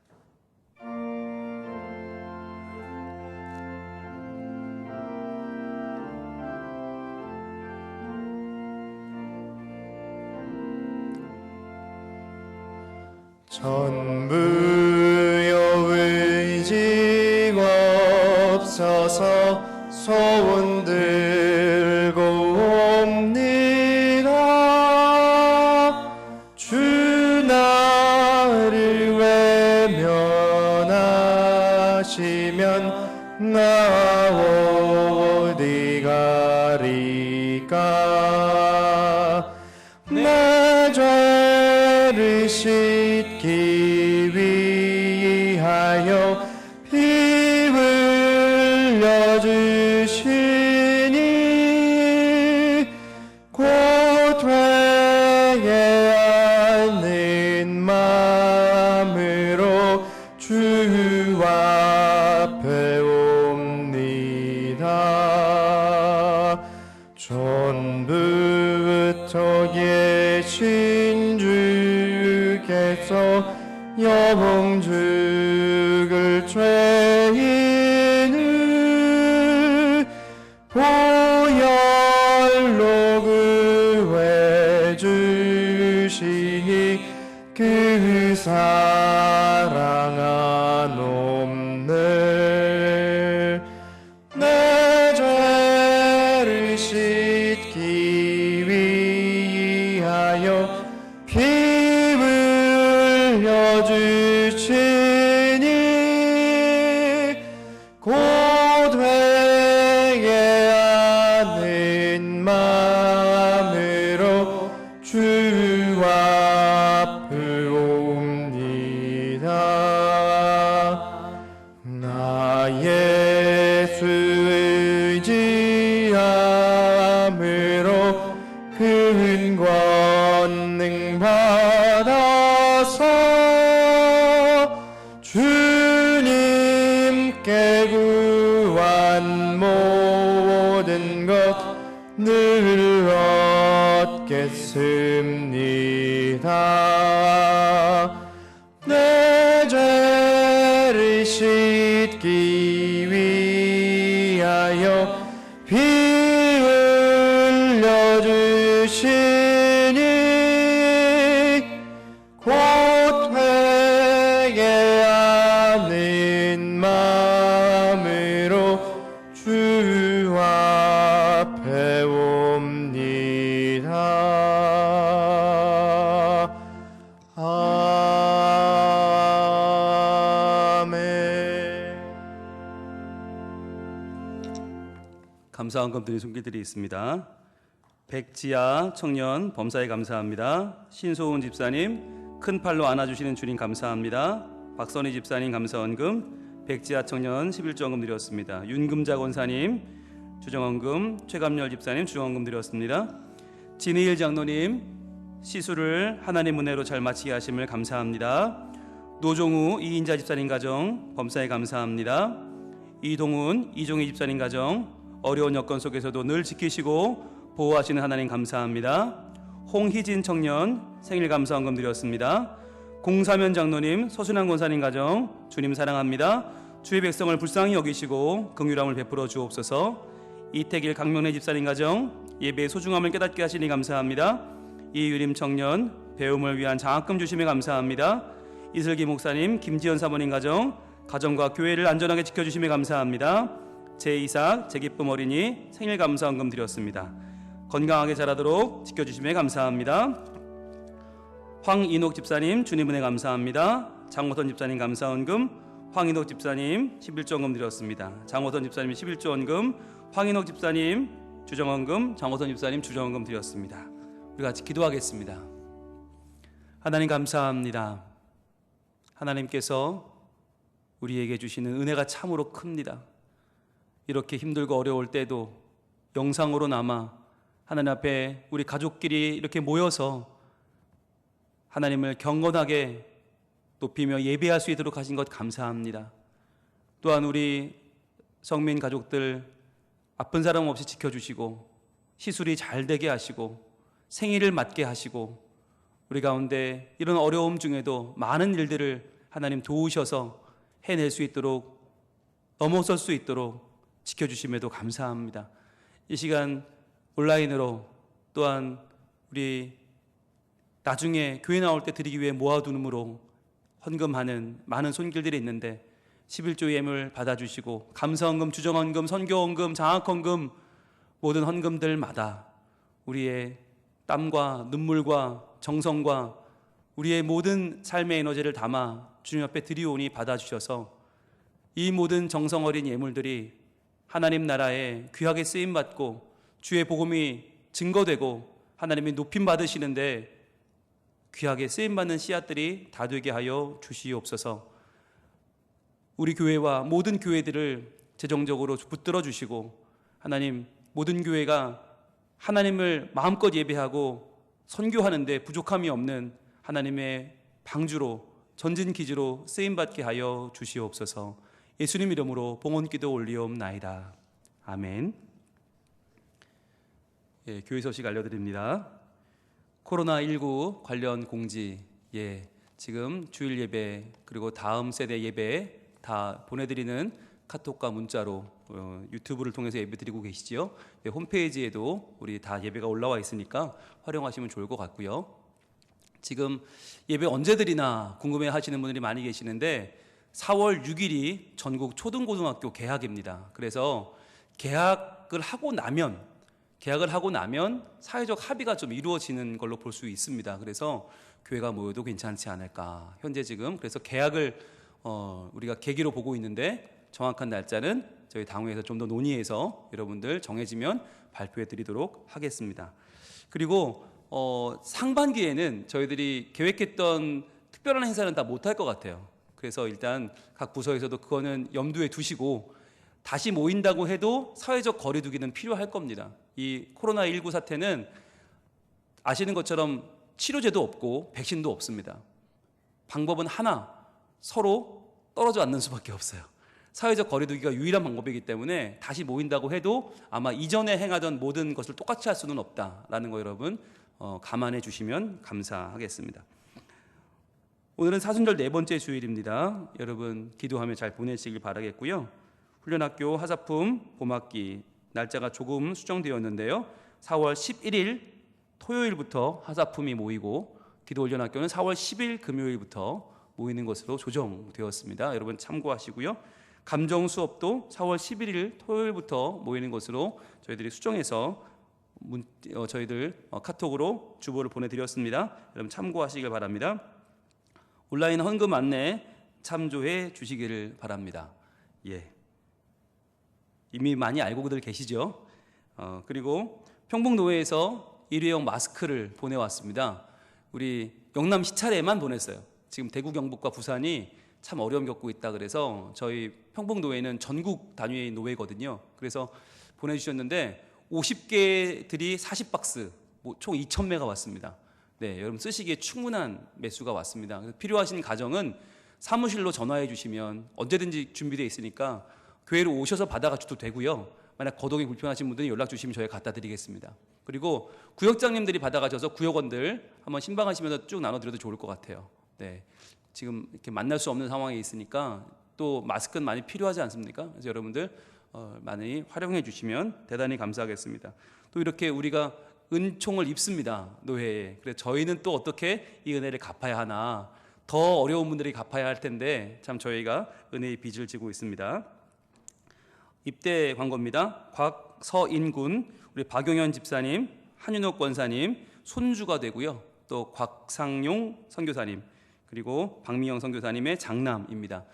전부여 의지 없어서 소원 들고 옵니다. 주 나를 외면하시면 나 어디 가리까. 내 죄를 씻기 위하여 피 흘려주시니 곧 회개하는 마음으로 주 앞에 옵니다. 전부터 계신 주께서 영영 죽을 죄인을 보혈로 구해 주시니 그 사랑 한없네. 내 죄를 씻기 위하여 피 흘려주시니 곧 회개하는 마음으로 주 앞에 옵니다. 나 예수 의지함으로 큰 권능 받아서 주님께 구한 모든 것 늘 얻겠습니다. 내 죄를 씻기 위하여 피 흘려주시니 곧 회개하는 마음으로 주 앞에 옵니다. 아멘. 감사한 검들이 손길들이 있습니다. 백지아 청년 범사에 감사합니다. 신소은 집사님 큰 팔로 안아주시는 주님 감사합니다. 박선희 집사님 감사원금, 백지아 청년 11조원금 드렸습니다. 윤금자 권사님 주정원금, 최감열 집사님 주정원금 드렸습니다. 진희일 장로님 시술을 하나님 은혜로 잘 마치게 하심을 감사합니다. 노종우 이인자 집사님 가정 범사에 감사합니다. 이동훈 이종희 집사님 가정 어려운 여건 속에서도 늘 지키시고 보호하시는 하나님 감사합니다. 홍희진 청년 생일 감사원금 드렸습니다. 공사면 장로님 서순환 권사님 가정 주님 사랑합니다. 주의 백성을 불쌍히 여기시고 긍휼함을 베풀어 주옵소서. 이태길 강명래 집사님 가정 예배의 소중함을 깨닫게 하시니 감사합니다. 이유림 청년 배움을 위한 장학금 주심에 감사합니다. 이슬기 목사님 김지연 사모님 가정 가정과 교회를 안전하게 지켜주심에 감사합니다. 제2사 제기쁨 어린이 생일 감사헌금 드렸습니다. 건강하게 자라도록 지켜주심에 감사합니다. 황인옥 집사님 주님 은혜 감사합니다. 장호선 집사님 감사헌금, 황인옥 집사님 11조헌금 드렸습니다. 장호선 집사님 11조헌금, 황인옥 집사님 주정헌금, 장호선 집사님 주정헌금 드렸습니다. 우리 같이 기도하겠습니다. 하나님 감사합니다. 하나님께서 우리에게 주시는 은혜가 참으로 큽니다. 이렇게 힘들고 어려울 때도 영상으로나마 하나님 앞에 우리 가족끼리 이렇게 모여서 하나님을 경건하게 높이며 예배할 수 있도록 하신 것 감사합니다. 또한 우리 성민 가족들 아픈 사람 없이 지켜주시고 시술이 잘 되게 하시고 생일을 맞게 하시고 우리 가운데 이런 어려움 중에도 많은 일들을 하나님 도우셔서 해낼 수 있도록, 넘어설 수 있도록 지켜주심에도 감사합니다. 이 시간 온라인으로 또한 우리 나중에 교회 나올 때 드리기 위해 모아두므로 헌금하는 많은 손길들이 있는데 11조 예물 받아주시고 감사헌금, 주정헌금, 선교헌금, 장학헌금 모든 헌금들마다 우리의 땀과 눈물과 정성과 우리의 모든 삶의 에너지를 담아 주님 앞에 드리오니 받아주셔서 이 모든 정성 어린 예물들이 하나님 나라에 귀하게 쓰임받고 주의 복음이 증거되고 하나님이 높임 받으시는데 귀하게 쓰임받는 씨앗들이 다 되게 하여 주시옵소서. 우리 교회와 모든 교회들을 재정적으로 붙들어 주시고 하나님 모든 교회가 하나님을 마음껏 예배하고 선교하는데 부족함이 없는 하나님의 방주로 전진기지로 쓰임받게 하여 주시옵소서. 예수님 이름으로 봉헌기도 올리옵나이다. 아멘. 예, 교회 소식 알려드립니다. 코로나19 관련 공지, 지금 주일 예배 그리고 다음 세대 예배 다 보내드리는 카톡과 문자로 유튜브를 통해서 예배 드리고 계시지요. 홈페이지에도 우리 다 예배가 올라와 있으니까 활용하시면 좋을 것 같고요. 지금 예배 언제 드리나 궁금해 하시는 분들이 많이 계시는데 4월 6일이 전국 초등고등학교 개학입니다. 그래서 개학을 하고 나면 사회적 합의가 좀 이루어지는 걸로 볼 수 있습니다. 그래서 교회가 모여도 괜찮지 않을까. 현재 지금 그래서 개학을 우리가 계기로 보고 있는데 정확한 날짜는 저희 당회에서 좀 더 논의해서 여러분들 정해지면 발표해 드리도록 하겠습니다. 그리고 상반기에는 저희들이 계획했던 특별한 행사는 다 못할 것 같아요. 그래서 일단 각 부서에서도 그거는 염두에 두시고 다시 모인다고 해도 사회적 거리 두기는 필요할 겁니다. 이 코로나19 사태는 아시는 것처럼 치료제도 없고 백신도 없습니다. 방법은 하나, 서로 떨어져 앉는 수밖에 없어요. 사회적 거리 두기가 유일한 방법이기 때문에 다시 모인다고 해도 아마 이전에 행하던 모든 것을 똑같이 할 수는 없다라는 거 여러분 감안해 주시면 감사하겠습니다. 오늘은 사순절 네 번째 주일입니다. 여러분 기도하며 잘 보내시길 바라겠고요. 훈련학교 하사품 봄학기 날짜가 조금 수정되었는데요. 4월 11일 토요일부터 하사품이 모이고 기도훈련학교는 4월 10일 금요일부터 모이는 것으로 조정되었습니다. 여러분 참고하시고요. 감정 수업도 4월 11일 토요일부터 모이는 것으로 저희들이 수정해서 저희들 카톡으로 주보를 보내드렸습니다. 여러분 참고하시길 바랍니다. 온라인 헌금 안내 참조해 주시기를 바랍니다. 이미 많이 알고들 계시죠? 그리고 평북노회에서 일회용 마스크를 보내왔습니다. 우리 영남 시찰에만 보냈어요. 지금 대구, 경북과 부산이 참 어려움 겪고 있다 그래서 저희 평북노회는 전국 단위의 노회거든요. 그래서 보내주셨는데 50개들이 40박스, 총 2,000매가 왔습니다. 여러분 쓰시기에 충분한 매수가 왔습니다. 그래서 필요하신 가정은 사무실로 전화해 주시면 언제든지 준비되어 있으니까 교회로 오셔서 받아가셔도 되고요. 만약 거동이 불편하신 분들은 연락 주시면 저희가 갖다 드리겠습니다. 그리고 구역장님들이 받아가셔서 구역원들 한번 신방하시면서 쭉 나눠드려도 좋을 것 같아요. 지금 이렇게 만날 수 없는 상황에 있으니까 또 마스크는 많이 필요하지 않습니까? 그래서 여러분들 많이 활용해 주시면 대단히 감사하겠습니다. 또 이렇게 우리가 은총을 입습니다. 노회에. 그래서 저희는 또 어떻게 이 은혜를 갚아야 하나. 더 어려운 분들이 갚아야 할 텐데 참 저희가 은혜의 빚을 지고 있습니다. 입대 광고입니다. 곽서인 군, 우리 박용현 집사님, 한윤옥 권사님 손주가 되고요. 또 곽상용 선교사님, 그리고 박미영 선교사님의 장남입니다.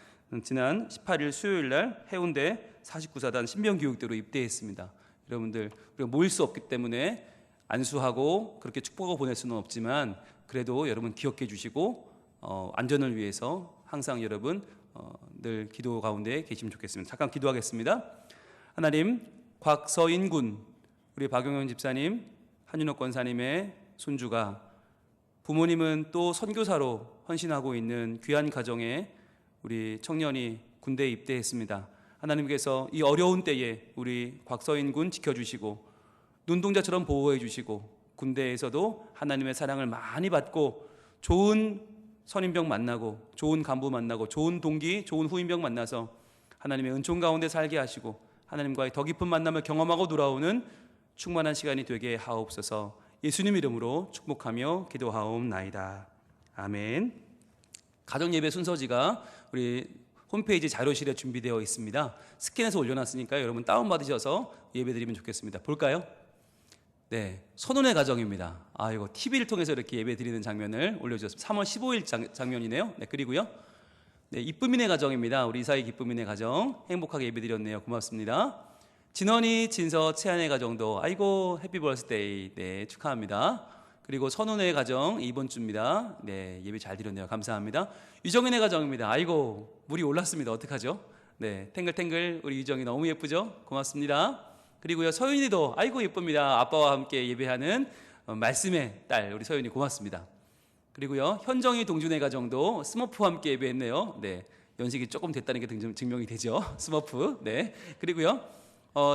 지난 18일 수요일 날 해운대 49사단 신병교육대로 입대했습니다. 여러분들, 우리가 모일 수 없기 때문에 안수하고 그렇게 축복하고 보낼 수는 없지만 그래도 여러분 기억해 주시고 안전을 위해서 항상 여러분 늘 기도 가운데 계시면 좋겠습니다. 잠깐 기도하겠습니다. 하나님, 곽서인 군, 우리 박용현 집사님, 한윤옥 권사님의 손주가, 부모님은 또 선교사로 헌신하고 있는 귀한 가정에 우리 청년이 군대에 입대했습니다. 하나님께서 이 어려운 때에 우리 곽서인 군 지켜주시고 눈동자처럼 보호해 주시고 군대에서도 하나님의 사랑을 많이 받고 좋은 선임병 만나고 좋은 간부 만나고 좋은 동기, 좋은 후임병 만나서 하나님의 은총 가운데 살게 하시고 하나님과의 더 깊은 만남을 경험하고 돌아오는 충만한 시간이 되게 하옵소서. 예수님 이름으로 축복하며 기도하옵나이다. 아멘. 가정예배 순서지가 우리 홈페이지 자료실에 준비되어 있습니다. 스캔해서 올려놨으니까요. 여러분 다운받으셔서 예배드리면 좋겠습니다. 볼까요? 네, 선운의 가정입니다. 이거 TV를 통해서 이렇게 예배드리는 장면을 올려주셨습니다. 3월 15일 장면이네요. 네, 그리고요. 네, 이쁨이네 가정입니다. 우리 이사희 기쁨이네 가정 행복하게 예배드렸네요. 고맙습니다. 진원이, 진서, 채안의 가정도 아이고 해피 버스데이. 네, 축하합니다. 그리고 선운의 가정 이번 주입니다. 네, 예배 잘 드렸네요. 감사합니다. 유정인의 가정입니다. 아이고 물이 올랐습니다. 어떡하죠? 네, 탱글탱글 우리 유정이 너무 예쁘죠? 고맙습니다. 그리고요, 서윤이도 아이고 예쁩니다. 아빠와 함께 예배하는 말씀의 딸 우리 서윤이 고맙습니다. 그리고요, 현정이, 동준의 가정도 스머프와 함께 예배했네요. 네, 연식이 조금 됐다는 게 증명이 되죠. 스머프. 네, 그리고요,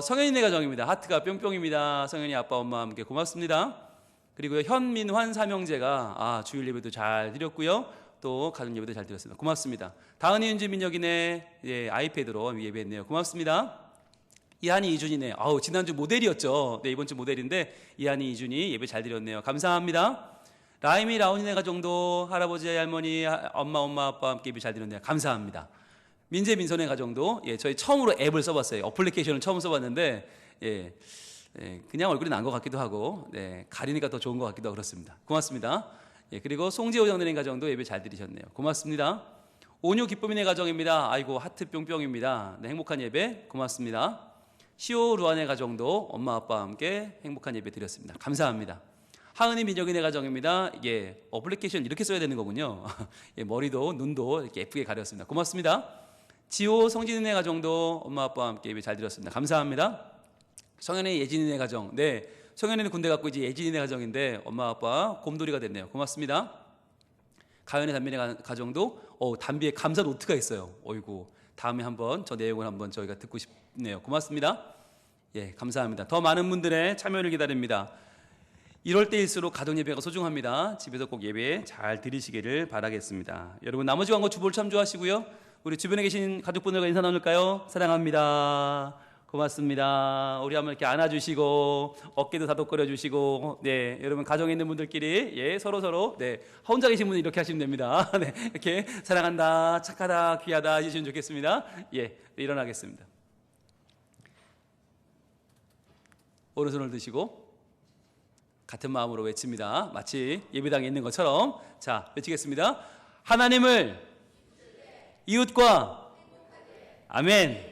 성현이네 가정입니다. 하트가 뿅뿅입니다. 성현이 아빠 엄마와 함께 고맙습니다. 그리고요, 현민환 삼형제가 주일 예배도 잘 드렸고요. 또 가정 예배도 잘 드렸습니다. 고맙습니다. 다은이, 윤지, 민혁이네 아이패드로 예배했네요. 고맙습니다. 이한이, 이준이네. 지난주 모델이었죠. 네, 이번 주 모델인데 이한이, 이준이 예배 잘 드렸네요. 감사합니다. 라임이, 라온이네 가정도 할아버지, 할머니, 엄마, 아빠와 함께 예배 잘 드렸네요. 감사합니다. 민재, 민선의 가정도 저희 처음으로 앱을 써봤어요. 어플리케이션을 처음 써봤는데 그냥 얼굴이 난 것 같기도 하고 가리니까 더 좋은 것 같기도 하고 그렇습니다. 고맙습니다. 그리고 송지호 장로님 가정도 예배 잘 드리셨네요. 고맙습니다. 온유 기쁨이네 가정입니다. 아이고 하트 뿅뿅입니다. 네, 행복한 예배 고맙습니다. 시오 루안의 가정도 엄마 아빠와 함께 행복한 예배 드렸습니다. 감사합니다. 하은이, 민혁이네 가정입니다. 어플리케이션 이렇게 써야 되는 거군요. 머리도 눈도 이렇게 예쁘게 가렸습니다. 고맙습니다. 지호, 성진이네 가정도 엄마 아빠와 함께 예배 잘 드렸습니다. 감사합니다. 성현의, 예진이네 가정. 네, 성현이는 군대 갔고 이제 예진이네 가정인데 엄마 아빠 곰돌이가 됐네요. 고맙습니다. 가연의, 단비네 가정도 단비에 감사 노트가 있어요. 어이구, 다음에 한번 저 내용을 한번 저희가 듣고 싶네요. 고맙습니다. 감사합니다. 더 많은 분들의 참여를 기다립니다. 이럴 때일수록 가정 예배가 소중합니다. 집에서 꼭 예배 잘 드리시기를 바라겠습니다. 여러분 나머지 광고 주보를 참조하시고요. 우리 주변에 계신 가족분들과 인사 나눌까요? 사랑합니다. 고맙습니다. 우리 한번 이렇게 안아주시고 어깨도 다독거려 주시고 여러분 가정에 있는 분들끼리 서로 혼자 계신 분은 이렇게 하시면 됩니다. 이렇게 사랑한다, 착하다, 귀하다 해주시면 좋겠습니다. 일어나겠습니다. 오른손을 드시고 같은 마음으로 외칩니다. 마치 예배당에 있는 것처럼. 자, 외치겠습니다. 하나님을 이웃과 아멘.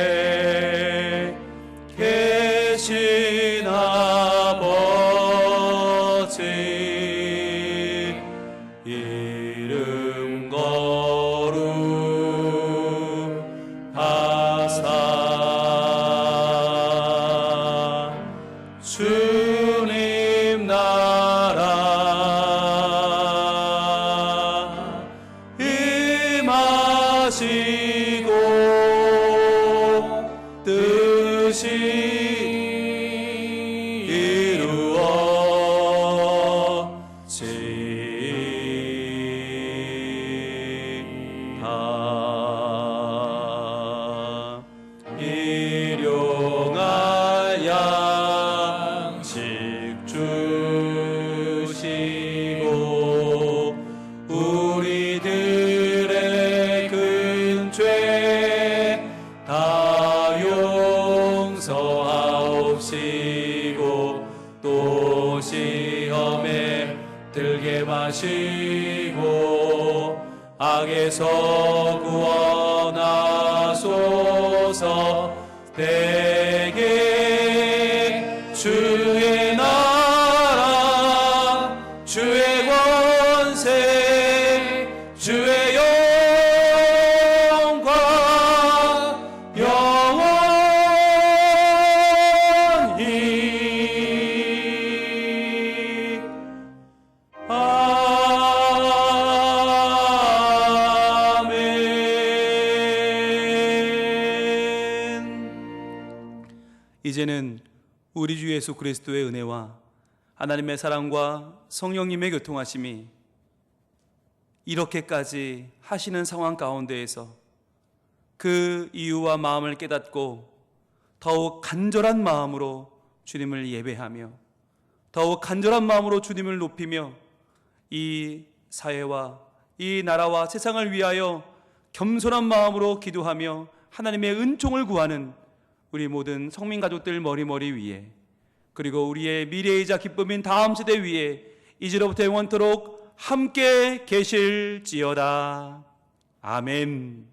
하늘에 계신 아버지 이름 거룩하사 주님 나라 임하시고 뜻이 일용할 양식 주시고 우리들의 근죄 다 용서하옵시고 또 시험에 들게 마시고 악에서 구원하소서. 대개 주의 나라 주의 권세 주의 영광 영원히 이제는 우리 주 예수 그리스도의 은혜와 하나님의 사랑과 성령님의 교통하심이 이렇게까지 하시는 상황 가운데에서 그 이유와 마음을 깨닫고 더욱 간절한 마음으로 주님을 예배하며 더욱 간절한 마음으로 주님을 높이며 이 사회와 이 나라와 세상을 위하여 겸손한 마음으로 기도하며 하나님의 은총을 구하는 우리 모든 성민 가족들 머리머리 위에 그리고 우리의 미래이자 기쁨인 다음 세대 위에 이제로부터 영원토록 함께 계실지어다. 아멘.